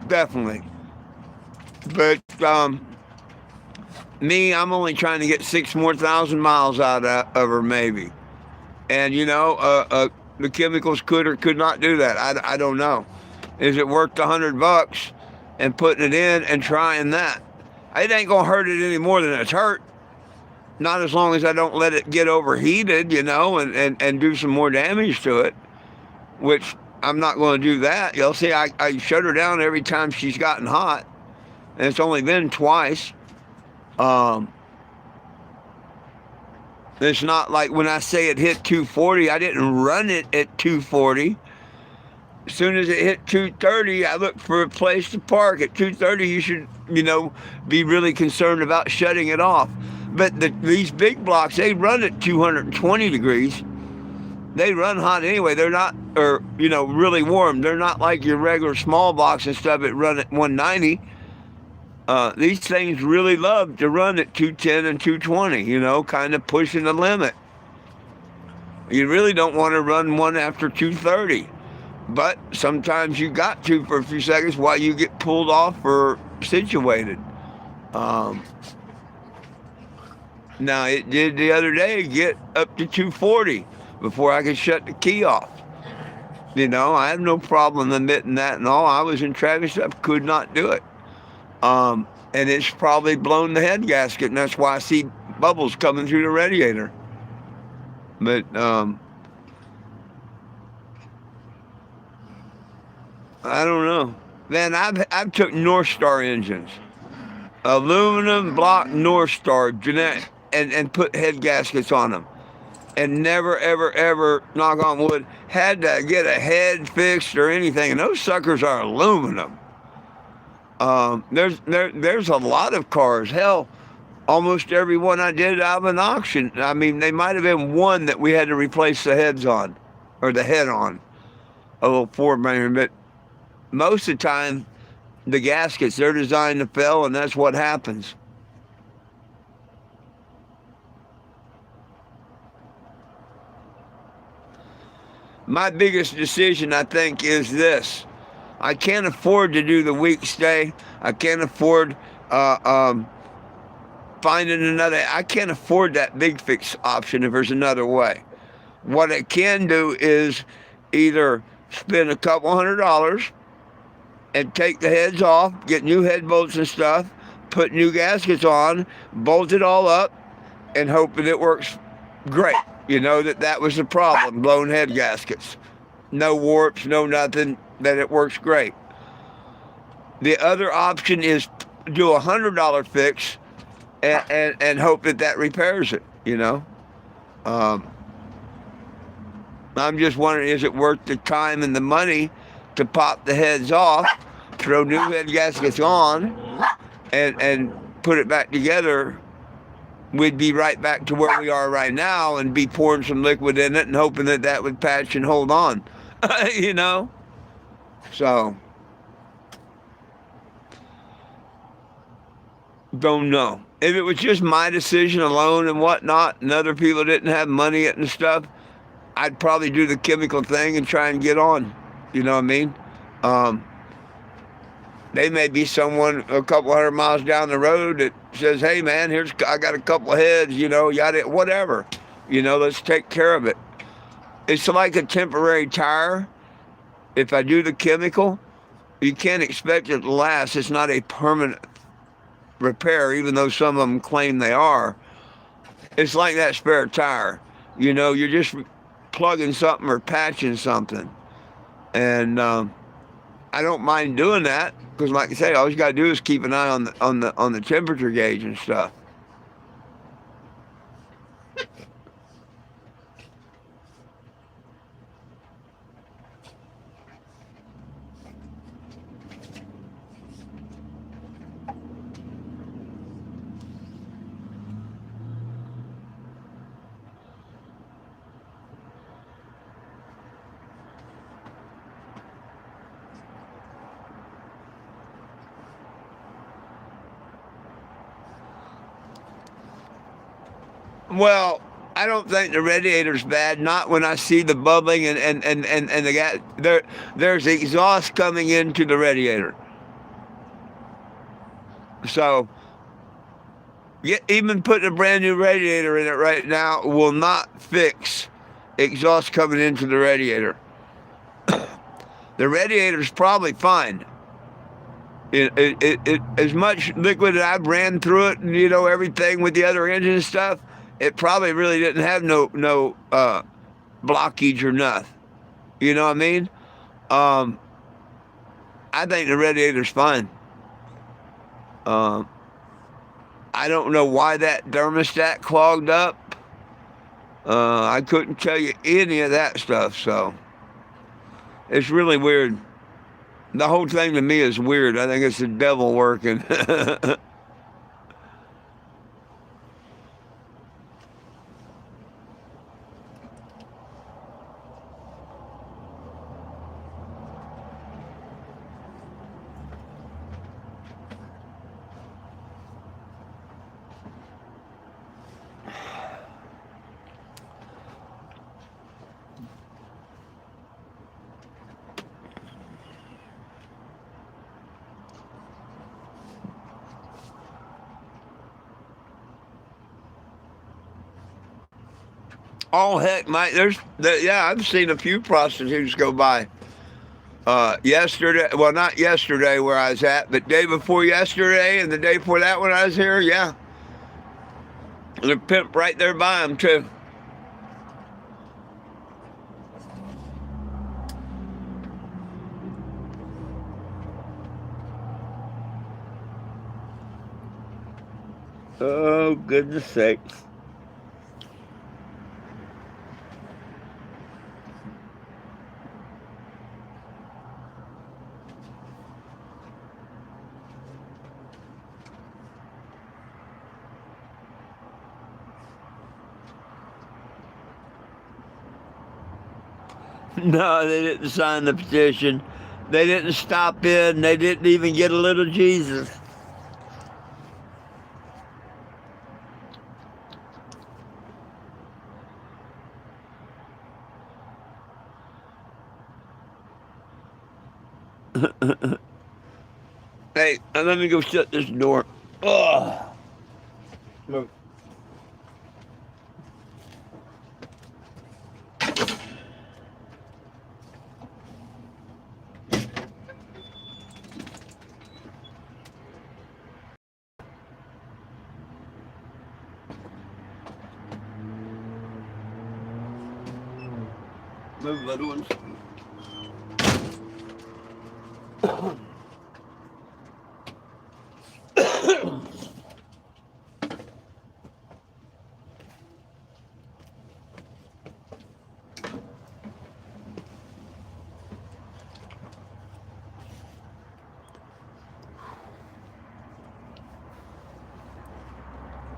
definitely. But me, I'm only trying to get 6,000 more miles out of her, maybe. And, you know, the chemicals could or could not do that. I don't know. Is it worth $100 and putting it in and trying that? It ain't going to hurt it any more than it's hurt. Not as long as I don't let it get overheated, you know, and do some more damage to it, which I'm not going to do that. You'll see, I shut her down every time she's gotten hot, and it's only been twice. It's not like when I say it hit 240, I didn't run it at 240. As soon as it hit 230, I looked for a place to park. At 230, you should, you know, be really concerned about shutting it off. But these big blocks, they run at 220 degrees. They run hot anyway. They're not, or, you know, really warm. They're not like your regular small blocks and stuff that run at 190. These things really love to run at 210 and 220, you know, kind of pushing the limit. You really don't want to run one after 230. But sometimes you got to for a few seconds while you get pulled off or situated. Now, it did the other day get up to 240 before I could shut the key off. You know, I have no problem admitting that and all. I was in traffic stuff, could not do it. And it's probably blown the head gasket, and that's why I see bubbles coming through the radiator. But, I don't know. Man, I've took North Star engines. Aluminum block North Star, and put head gaskets on them. And never, ever, ever, knock on wood, had to get a head fixed or anything. And those suckers are aluminum. There's a lot of cars. Hell, almost every one I did out of an auction. I mean, they might have been one that we had to replace the heads on, or the head on, a little four-banger. But most of the time, the gaskets, they're designed to fail, and that's what happens. My biggest decision, I think, is this. I can't afford to do the week stay. I can't afford finding another. I can't afford that big fix option if there's another way. What I can do is either spend a couple $100 and take the heads off, get new head bolts and stuff, put new gaskets on, bolt it all up, and hope that it works great. You know, that was the problem, blown head gaskets. No warps, no nothing, that it works great. The other option is do $100 fix and hope that repairs it, you know. I'm just wondering, is it worth the time and the money to pop the heads off, throw new head gaskets on, and put it back together? We'd be right back to where we are right now and be pouring some liquid in it and hoping that would patch and hold on, you know? So, don't know. If it was just my decision alone and whatnot, and other people didn't have money and stuff, I'd probably do the chemical thing and try and get on. You know what I mean? They may be someone a couple 100 miles down the road that says, hey man, I got a couple of heads, you know, yada, whatever. You know, let's take care of it. It's like a temporary tire. If I do the chemical, you can't expect it to last. It's not a permanent repair, even though some of them claim they are. It's like that spare tire. You know, you're just plugging something or patching something. And I don't mind doing that, because like I say, all you got to do is keep an eye on the temperature gauge and stuff. Well, I don't think the radiator's bad. Not when I see the bubbling and the gas. There's exhaust coming into the radiator. So, even putting a brand new radiator in it right now will not fix exhaust coming into the radiator. The radiator's probably fine. As much liquid that I've ran through it, and you know, everything with the other engine and stuff, it probably really didn't have no blockage or nothing. You know what I mean? I think the radiator's fine. I don't know why that thermostat clogged up. I couldn't tell you any of that stuff, so it's really weird. The whole thing to me is weird. I think it's the devil working. Oh heck, Mike! I've seen a few prostitutes go by. Yesterday, well, not yesterday where I was at, but day before yesterday and the day before that when I was here, yeah. The pimp right there by him too. Oh, goodness sakes. No, they didn't sign the petition. They didn't stop in. They didn't even get a little Jesus. Hey, let me go shut this door. Ugh. Move. Move little ones.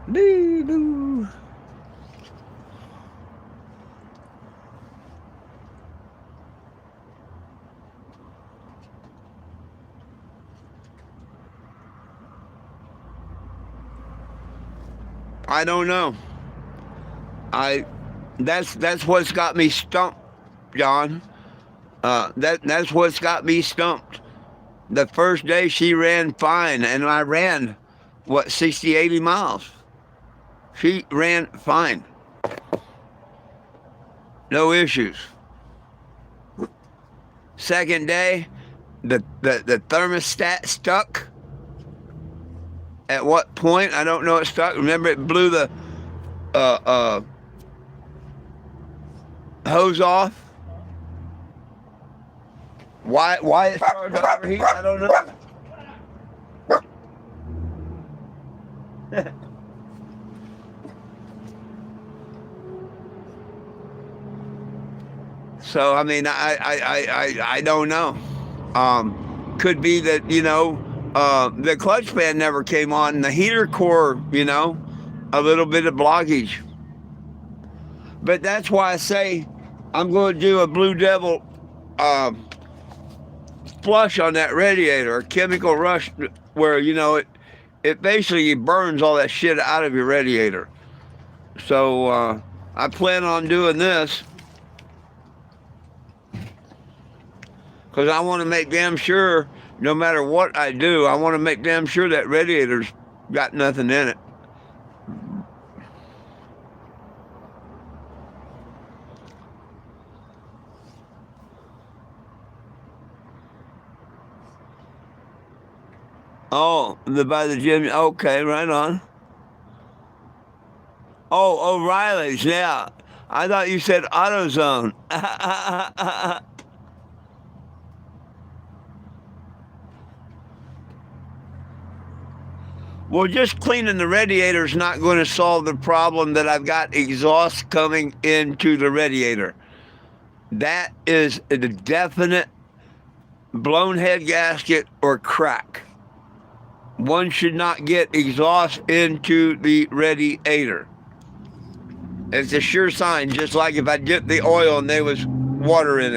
Boo-boo. I don't know. That's what's got me stumped, John. That's what's got me stumped. The first day she ran fine, and I ran, 60, 80 miles. She ran fine. No issues. Second day, the thermostat stuck. At what point? I don't know it stuck. Remember it blew the hose off? Why it started to overheat? I don't know. So I mean, I don't know. Could be that the clutch band never came on, and the heater core, a little bit of blockage. But that's why I say I'm going to do a Blue Devil flush on that radiator, a chemical rush, where it basically burns all that shit out of your radiator. So I plan on doing this because I want to make damn sure, no matter what I do, I want to make damn sure that radiator's got nothing in it. Oh, by the gym. Okay, right on. Oh, O'Reilly's, yeah. I thought you said AutoZone. Well, just cleaning the radiator is not going to solve the problem that I've got exhaust coming into the radiator. That is a definite blown head gasket or crack. One should not get exhaust into the radiator. It's a sure sign, just like if I dipped the oil and there was water in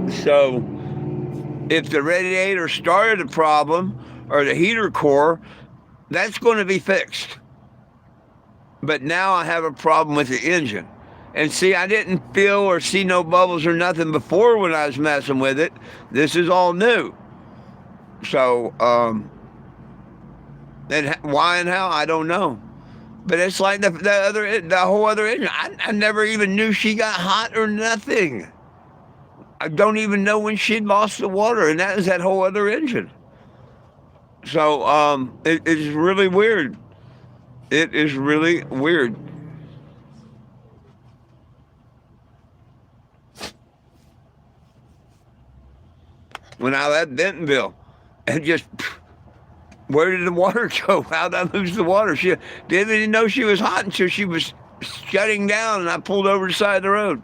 it. So, if the radiator started a problem, or the heater core, that's going to be fixed. But now I have a problem with the engine. And see, I didn't feel or see no bubbles or nothing before when I was messing with it. This is all new. So, and why and how, I don't know. But it's like the whole other engine. I never even knew she got hot or nothing. I don't even know when she lost the water, and that was that whole other engine. So, it's really weird. It is really weird. When I left Bentonville, and just, where did the water go? How did I lose the water? She didn't even know she was hot until she was shutting down, and I pulled over the side of the road.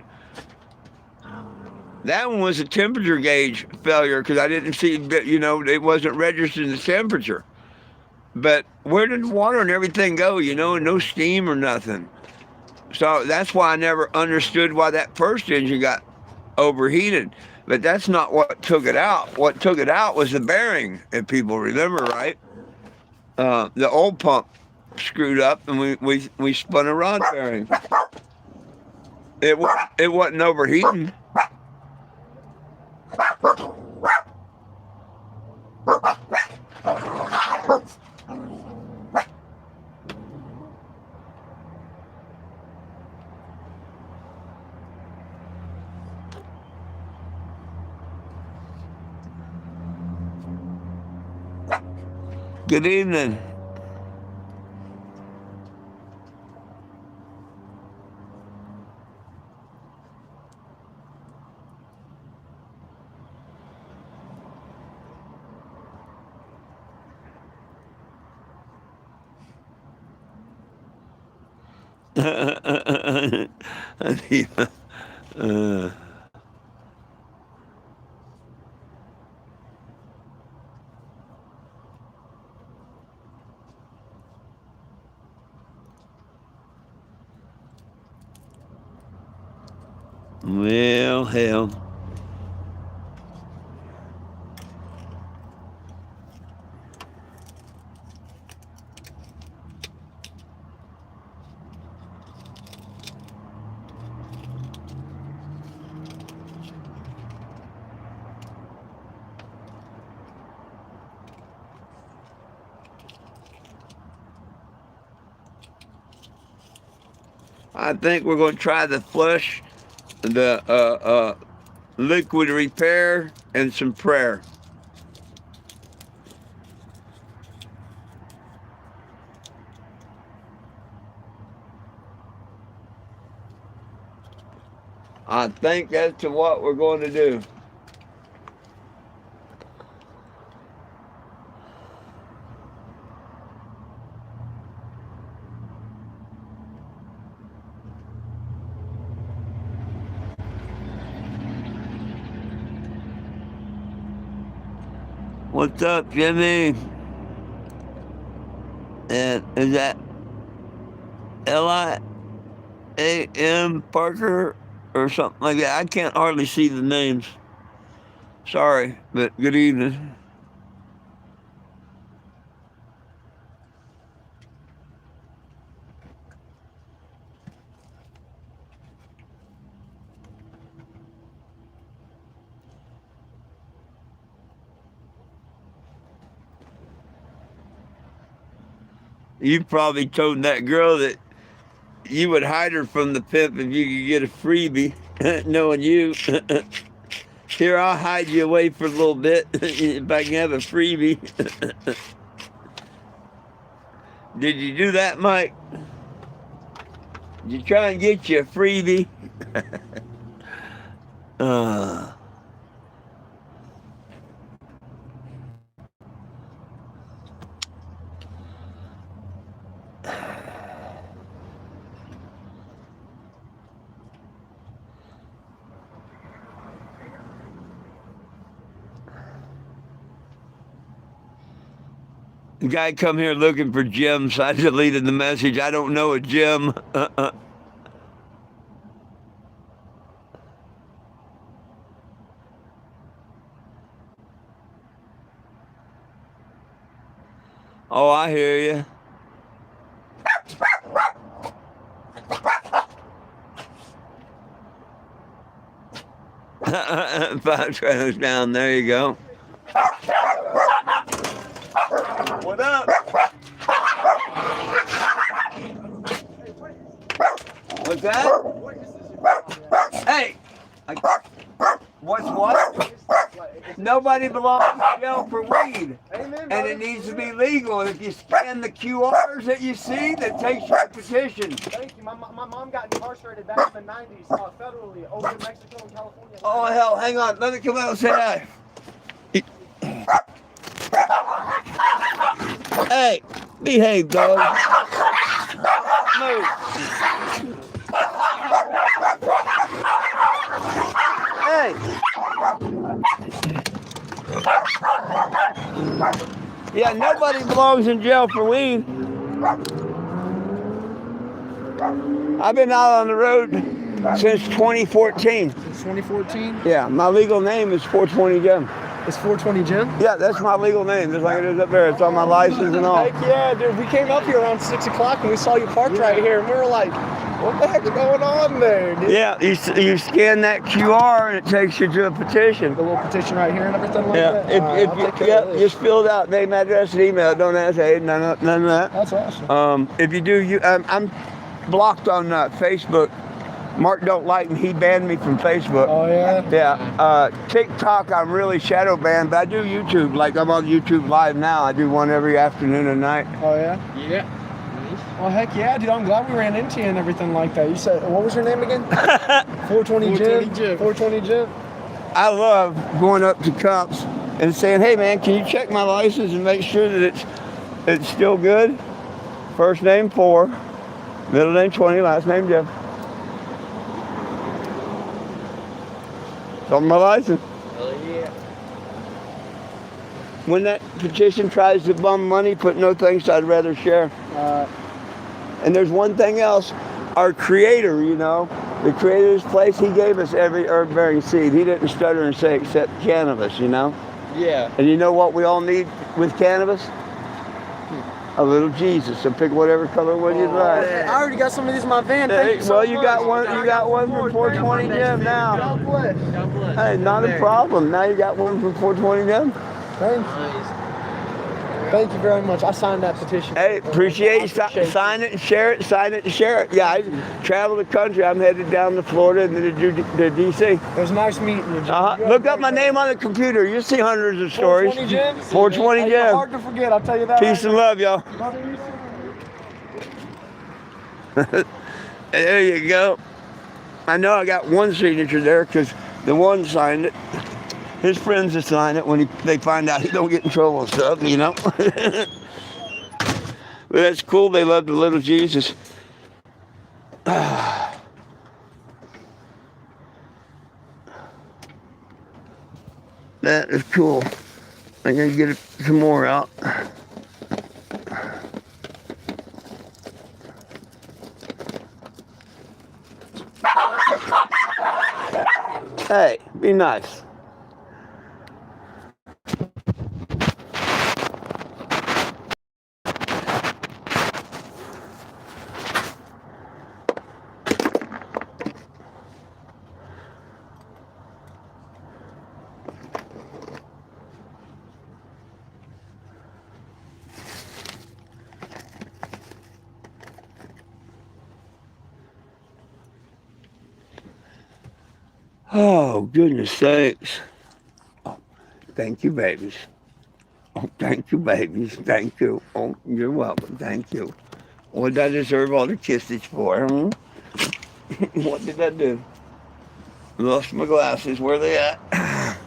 That one was a temperature gauge failure because I didn't see, it wasn't registering the temperature. But where did the water and everything go, no steam or nothing. So that's why I never understood why that first engine got overheated. But that's not what took it out. What took it out was the bearing, if people remember right. The old pump screwed up, and we spun a rod bearing. It wasn't overheating. Good evening. uh, well, hell. I think we're going to try the flush, the liquid repair, and some prayer. I think that's what we're going to do. What's up, Jimmy? And is that Liam Parker or something like that? I can't hardly see the names. Sorry, but good evening. You probably told that girl that you would hide her from the pimp if you could get a freebie, knowing you. Here, I'll hide you away for a little bit if I can have a freebie. Did you do that, Mike? Did you try and get you a freebie? The guy come here looking for Jim, so I deleted the message. I don't know a Jim. Oh, I hear you. Five trailers down. There you go. What up? What's that? Hey! What's what? Nobody belongs in jail for weed. And it needs to be legal. And if you scan the QRs that you see, that takes your petition. Thank you. My mom got incarcerated back in the 90s federally over in Mexico and California. Oh, hell, hang on. Let me come out and say hi. Hey, behave, dog. Move. Hey. Yeah, nobody belongs in jail for weed. I've been out on the road since 2014. Since 2014? Yeah, my legal name is 420 Jim. It's 420 Jim? Yeah, that's my legal name, just like it is up there. It's on my license and all. Heck yeah, dude. We came up here around 6 o'clock and we saw you parked right here, and we were like, what the heck's going on there, dude? Yeah, you scan that QR and it takes you to a petition. The little petition right here and everything like Yeah, that? just filled out name, address, and email. Don't ask age, none of that. That's awesome. If you do, I'm blocked on Facebook. Mark don't like me. He banned me from Facebook. Oh, yeah? Yeah. TikTok, I'm really shadow banned, but I do YouTube. Like, I'm on YouTube Live now. I do one every afternoon and night. Oh, yeah? Yeah. Well, heck yeah, dude. I'm glad we ran into you and everything like that. You said, what was your name again? 420 Jim? 420 Jim. I love going up to cops and saying, hey, man, can you check my license and make sure that it's still good? First name 4, Middle name 20, last name Jeff. It's on my license. Hell yeah. When that petition tries to bum money, put no thanks, I'd rather share. And there's one thing else. Our creator, you know, the creator of this place, he gave us every herb-bearing seed. He didn't stutter and say except cannabis, you know? Yeah. And you know what we all need with cannabis? A little Jesus. So pick whatever color one you'd like. I already got some of these in my van. Hey, Thank you so well, you much. got one. You got one from 420 Jim now. God bless. God bless. Hey, not a problem. Now you got one from 420 Jim. Thank you. Thank you very much. I signed that petition. Hey, appreciate you. Sign it and share it. Sign it and share it. Yeah, I travel the country. I'm headed down to Florida and to D.C. It was nice meeting you, Jim. Look up my name on the computer. You'll see hundreds of stories. 420 Jim. 420 Jim. Hard to forget. I'll tell you that. Peace and love, y'all. There you go. I know I got one signature there because the one signed it. His friends will sign it when they find out he don't get in trouble and stuff, you know. But that's cool. They love the little Jesus. That is cool. I'm gonna get some more out. Hey, be nice. Oh, goodness sakes. Oh, thank you, babies. Oh, thank you, babies. Thank you. Oh, you're welcome. Thank you. What did I deserve all the kisses for? What did I do? Lost my glasses. Where are they at?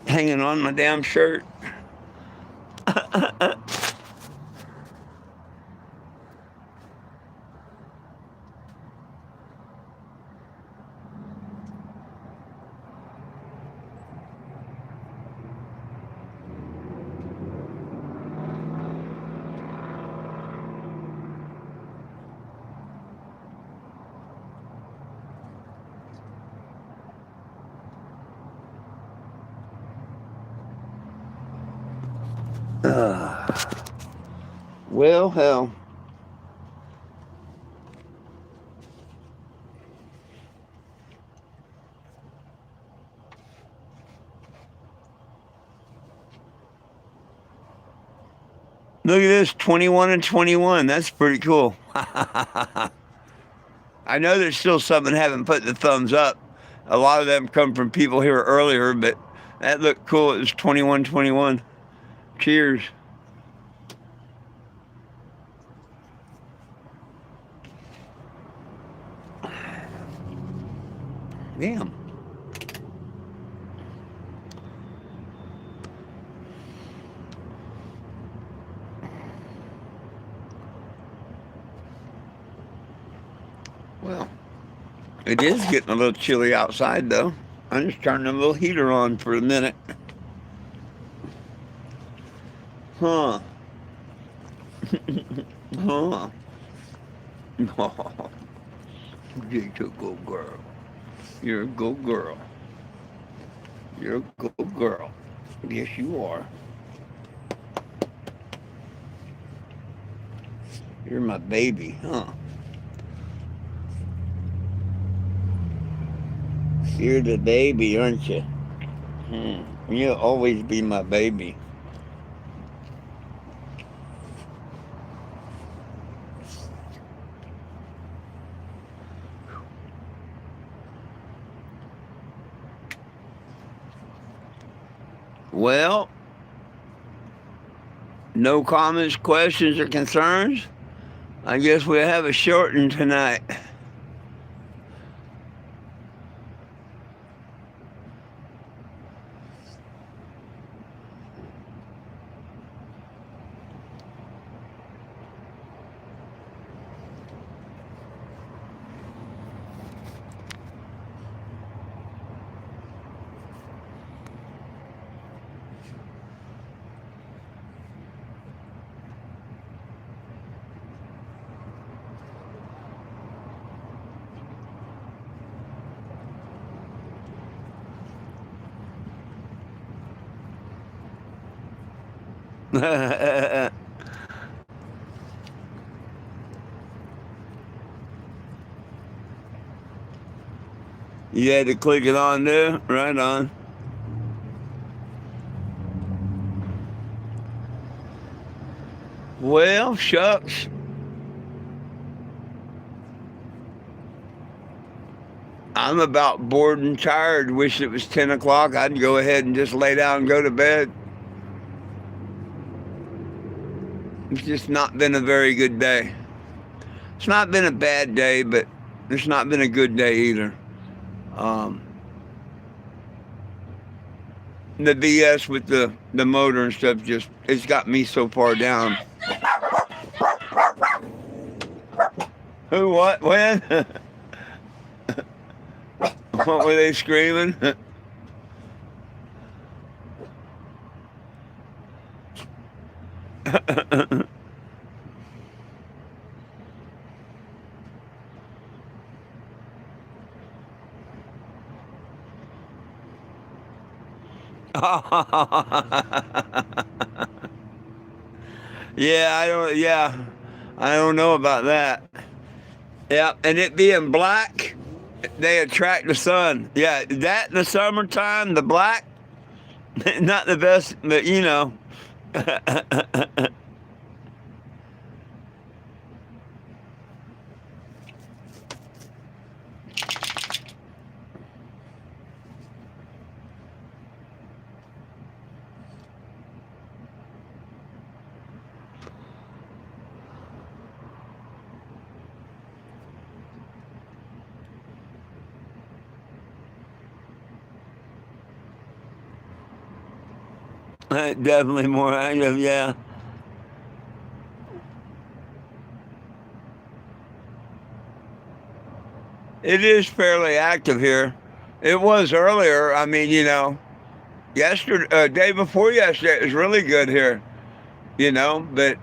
Hanging on my damn shirt. Well, hell. Look at this, 21 and 21. That's pretty cool. I know there's still some that haven't put the thumbs up. A lot of them come from people here earlier, but that looked cool. It was 21-21. Cheers. Damn. Well, it is getting a little chilly outside, though. I'm just turning a little heater on for a minute. Huh. Huh. You're a good girl. You're a good girl. You're a good girl. Yes, you are. You're my baby, huh? You're the baby, aren't you? You'll always be my baby. Well, no comments, questions, or concerns? I guess we'll have a short one tonight. You had to click it on there? Right on. Well, shucks. I'm about bored and tired. Wish it was 10 o'clock. I'd go ahead and just lay down and go to bed. It's just not been a very good day. It's not been a bad day, but it's not been a good day either. The BS with the motor and stuff it's got me so far down. Who, what, when? What were they screaming? I don't know about that. Yeah, and it being black, they attract the sun. Yeah, that in the summertime, the black, not the best, but you know. Definitely more active, yeah. It is fairly active here. It was earlier. I mean, you know, yesterday, day before yesterday, it was really good here. You know, but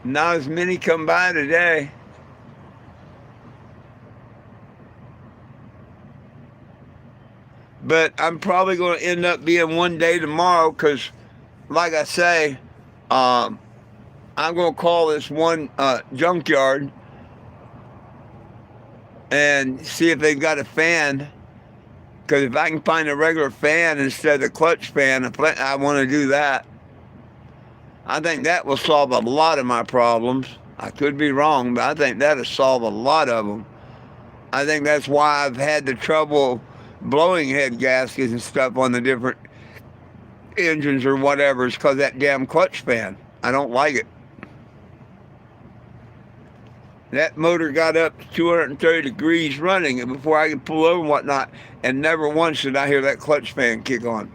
not as many come by today. But I'm probably going to end up being one day tomorrow because, like I say, I'm going to call this one junkyard and see if they've got a fan. Because if I can find a regular fan instead of the clutch fan, I want to do that. I think that will solve a lot of my problems. I could be wrong, but I think that'll solve a lot of them. I think that's why I've had the trouble blowing head gaskets and stuff on the different engines or whatever. It's because that damn clutch fan. I don't like it. That motor got up to 230 degrees running and before I could pull over and whatnot, and never once did I hear that clutch fan kick on.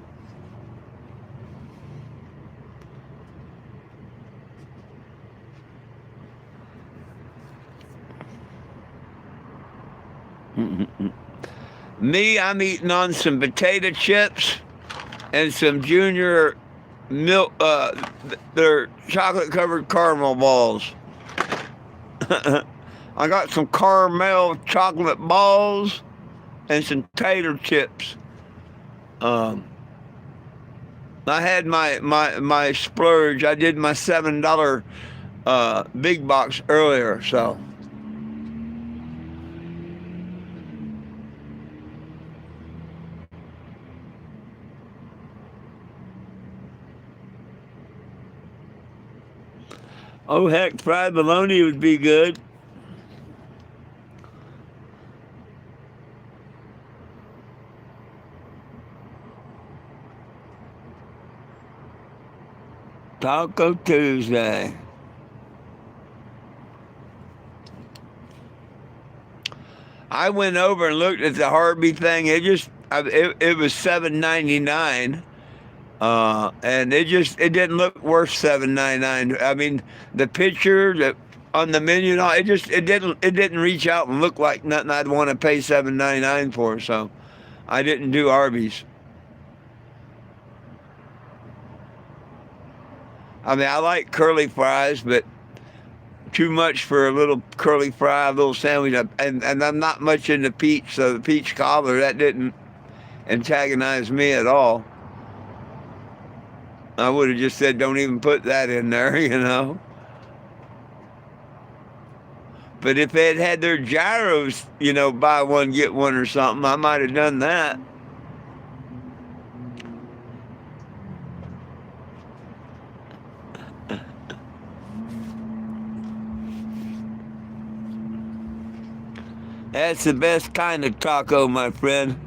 Me, I'm eating on some potato chips and some Junior milk, they're chocolate covered caramel balls. I got some caramel chocolate balls and some tater chips. I had my splurge. I did my $7 big box earlier, so. Oh, heck, fried bologna would be good. Taco Tuesday. I went over and looked at the Harvey thing. It was $7.99. And it didn't look worth $7.99. I mean, the picture on the menu, and all, it didn't reach out and look like nothing I'd want to pay $7.99 for. So, I didn't do Arby's. I mean, I like curly fries, but too much for a little curly fry, a little sandwich. And I'm not much into peach, so the peach cobbler, that didn't antagonize me at all. I would have just said, don't even put that in there, you know. But if they had had their gyros, you know, buy one, get one or something, I might have done that. That's the best kind of taco, my friend.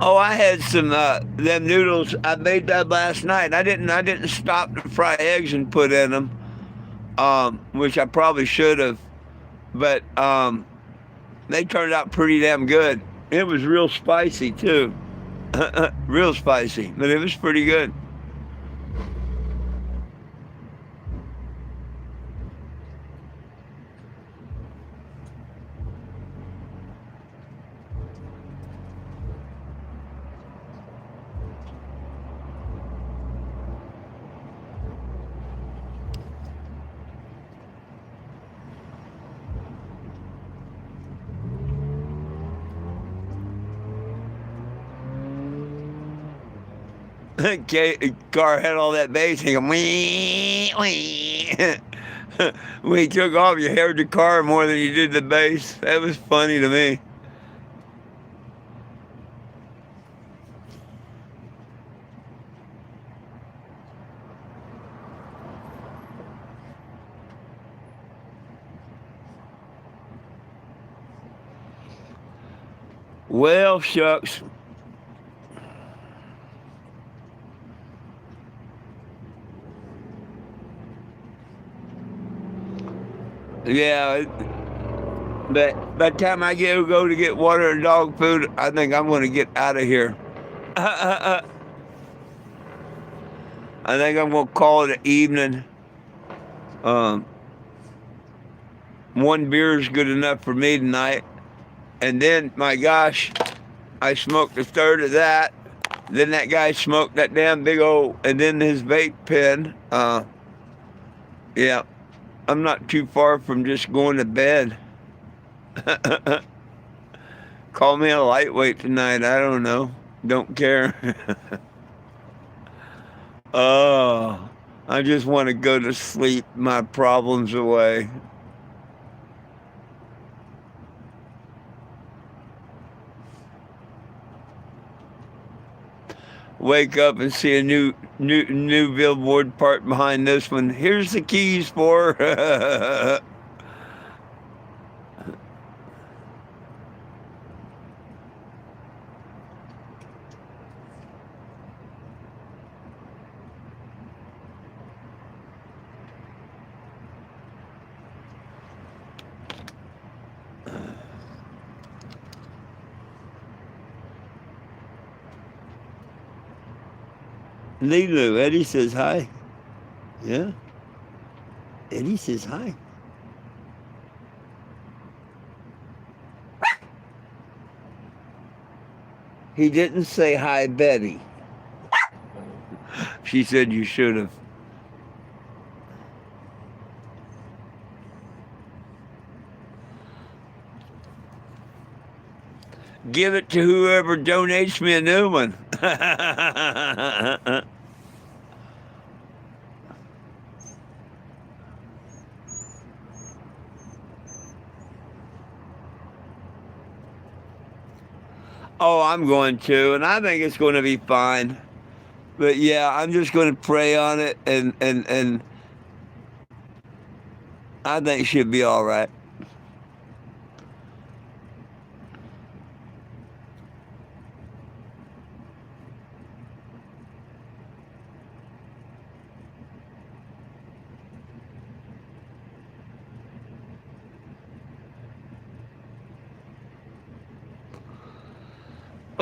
Oh, I had some them noodles. I made that last night. I didn't stop to fry eggs and put in them, which I probably should have. But they turned out pretty damn good. It was real spicy too, real spicy, but it was pretty good. Car had all that bass and go, wee, wee. When he took off, you heard the car more than you did the bass. That was funny to me. Well, shucks. Yeah, but by the time I go to get water and dog food, I think I'm going to get out of here. I think I'm going to call it an evening. One beer is good enough for me tonight. And then, my gosh, I smoked a third of that. Then that guy smoked that damn big old, and then his vape pen. Yeah. I'm not too far from just going to bed. Call me a lightweight tonight. I don't know. Don't care. Oh, I just want to go to sleep. My problems away. Wake up and see a new billboard parked behind this one. Here's the keys for. Lilu, Eddie says hi. Yeah. Eddie says hi. He didn't say hi, Betty. She said you should have. Give it to whoever donates me a new one. Oh, I'm going to, and I think it's going to be fine. But yeah, I'm just going to pray on it, and I think it should be all right.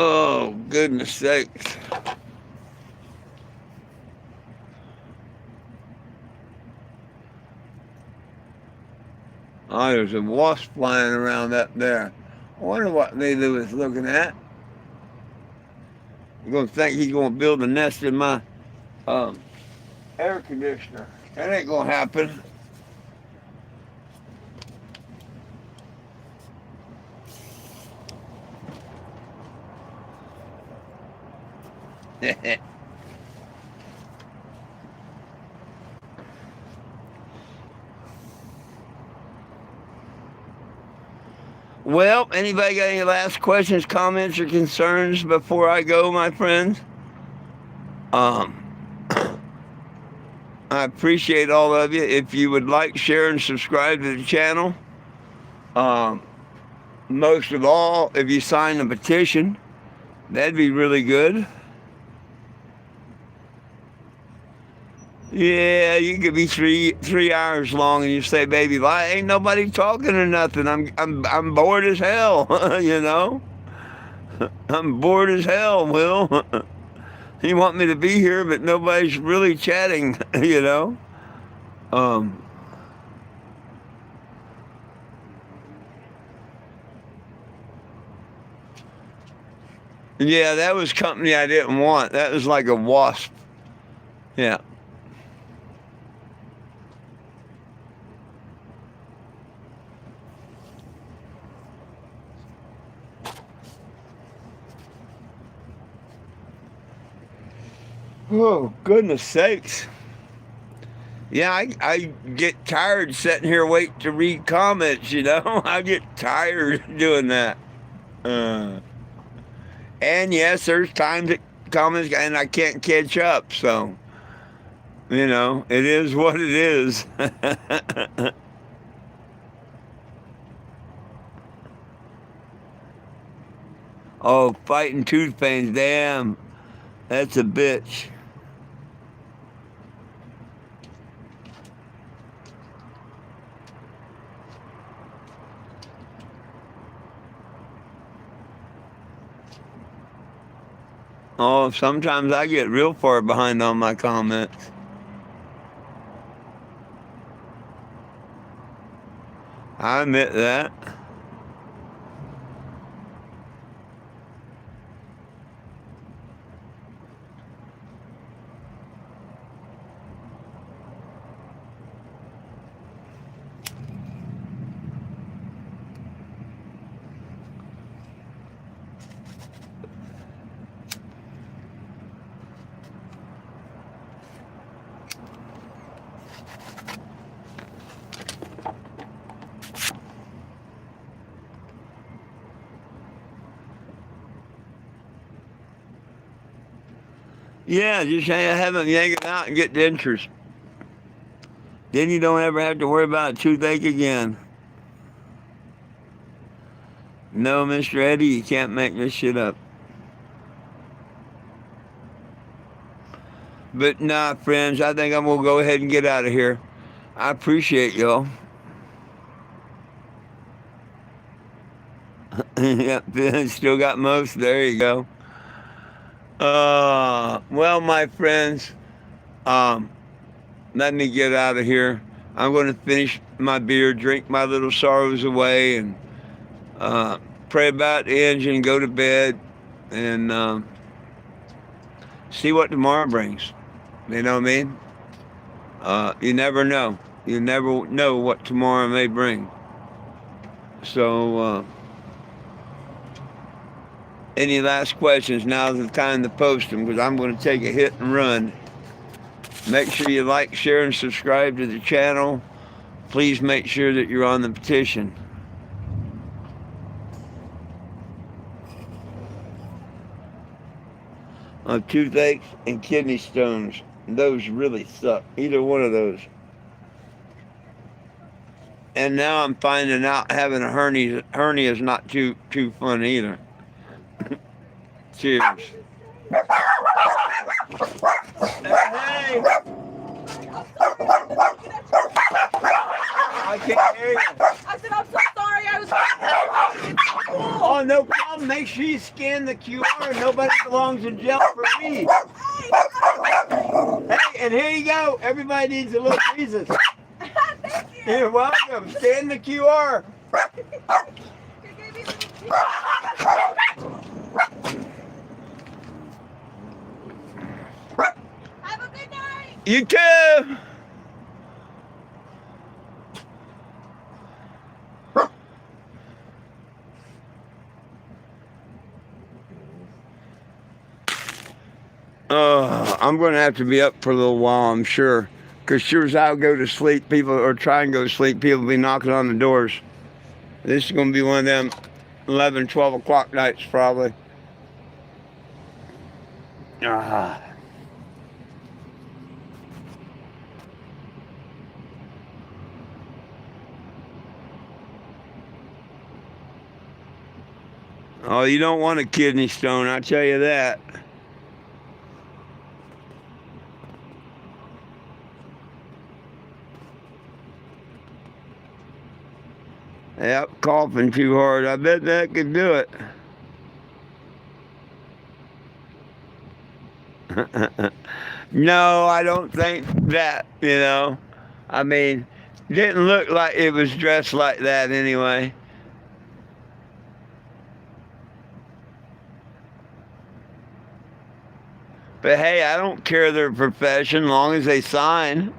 Oh, goodness sakes. Oh, there's a wasp flying around up there. I wonder what Lulu is looking at. You're going to think he's going to build a nest in my air conditioner. That ain't going to happen. Well, anybody got any last questions, comments, or concerns before I go, my friends? Um, I appreciate all of you. If you would like, share, and subscribe to the channel. Um, most of all, if you sign the petition, that'd be really good. Yeah, you could be three hours long, and you say, "Baby, why ain't nobody talking or nothing? I'm bored as hell." You know, I'm bored as hell. Will, you want me to be here, but nobody's really chatting. You know. Um, yeah, that was company I didn't want. That was like a wasp. Yeah. Oh, goodness sakes. Yeah, I get tired sitting here waiting to read comments, you know? I get tired doing that. And yes, there's times that comments and I can't catch up, so, you know, it is what it is. Oh, fighting tooth pains, damn. That's a bitch. Oh, sometimes I get real far behind on my comments. I admit that. Yeah, just have them yank it out and get dentures. Then you don't ever have to worry about a toothache again. No, Mr. Eddie, you can't make this shit up. But nah, friends, I think I'm going to go ahead and get out of here. I appreciate y'all. Yep, still got most. There you go. Well, my friends, let me get out of here. I'm going to finish my beer, drink my little sorrows away, and pray about the engine, go to bed, and see what tomorrow brings. You know what I mean? You never know. You never know what tomorrow may bring. So, any last questions? Now's the time to post them, because I'm going to take a hit and run. Make sure you like, share, and subscribe to the channel. Please make sure that you're on the petition. Toothaches and kidney stones. Those really suck. Either one of those. And now I'm finding out having a hernia is not too fun either. Cheers. Hey! I can't hear you. I said, I'm so sorry. I was. Oh, no problem. Make sure you scan the QR. Nobody belongs in jail for weed. Hey, and here you go. Everybody needs a little Jesus. Thank you. You're welcome. Scan the QR. Have a good night. You too. I'm going to have to be up for a little while, I'm sure. Because sure as I'll go to sleep, people, or try and go to sleep, people will be knocking on the doors. This is going to be one of them 11, 12 o'clock nights, probably. Ah. Oh, you don't want a kidney stone, I'll tell you that. Yep, coughing too hard. I bet that could do it. No, I don't think that, you know. I mean, didn't look like it was dressed like that anyway. But hey, I don't care their profession long as they sign.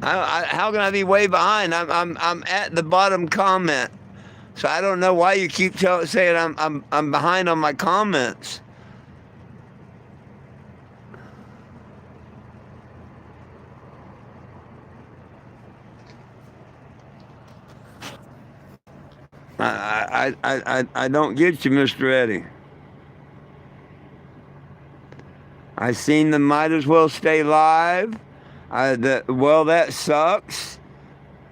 How can I be way behind? I'm at the bottom comment, so I don't know why you keep saying I'm behind on my comments. I don't get you, Mr. Eddie. I seen them might as well stay live. Well, that sucks,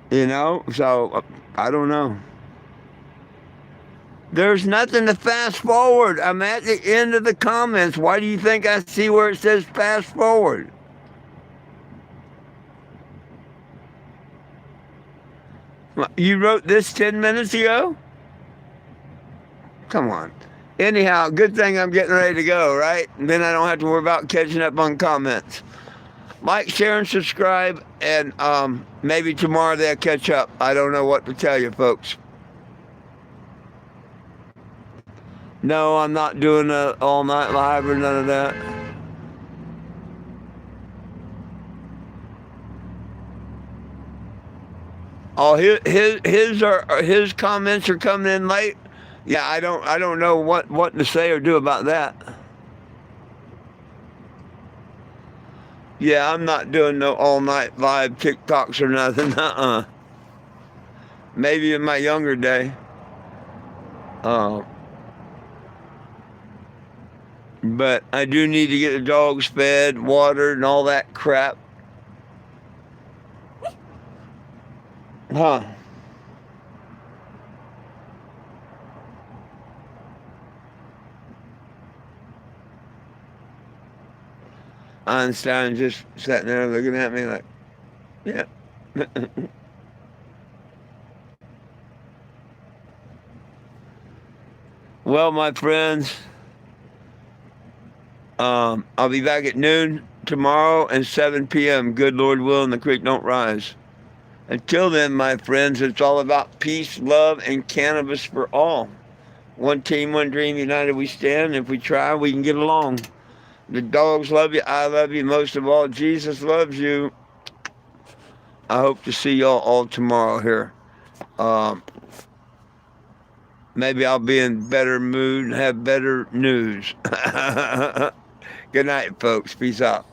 you know, so I don't know. There's nothing to fast forward. I'm at the end of the comments. Why do you think I see where it says fast forward? You wrote this 10 minutes ago? Come on. Anyhow, good thing I'm getting ready to go, right? And then I don't have to worry about catching up on comments. Like, share, and subscribe, and maybe tomorrow they'll catch up. I don't know what to tell you, folks. No, I'm not doing a all-night live or none of that. Oh, his comments are coming in late. Yeah, I don't know what to say or do about that. Yeah, I'm not doing no all-night live TikToks or nothing. Maybe in my younger day. But I do need to get the dogs fed, watered, and all that crap. Huh. Einstein just sitting there looking at me like, yeah. Well, my friends, I'll be back at noon tomorrow and 7 p.m. Good Lord willing, the creek don't rise. Until then, my friends, it's all about peace, love, and cannabis for all. One team, one dream, united we stand. If we try, we can get along. The dogs love you. I love you. Most of all, Jesus loves you. I hope to see y'all all tomorrow here. Maybe I'll be in better mood and have better news. Good night, folks. Peace out.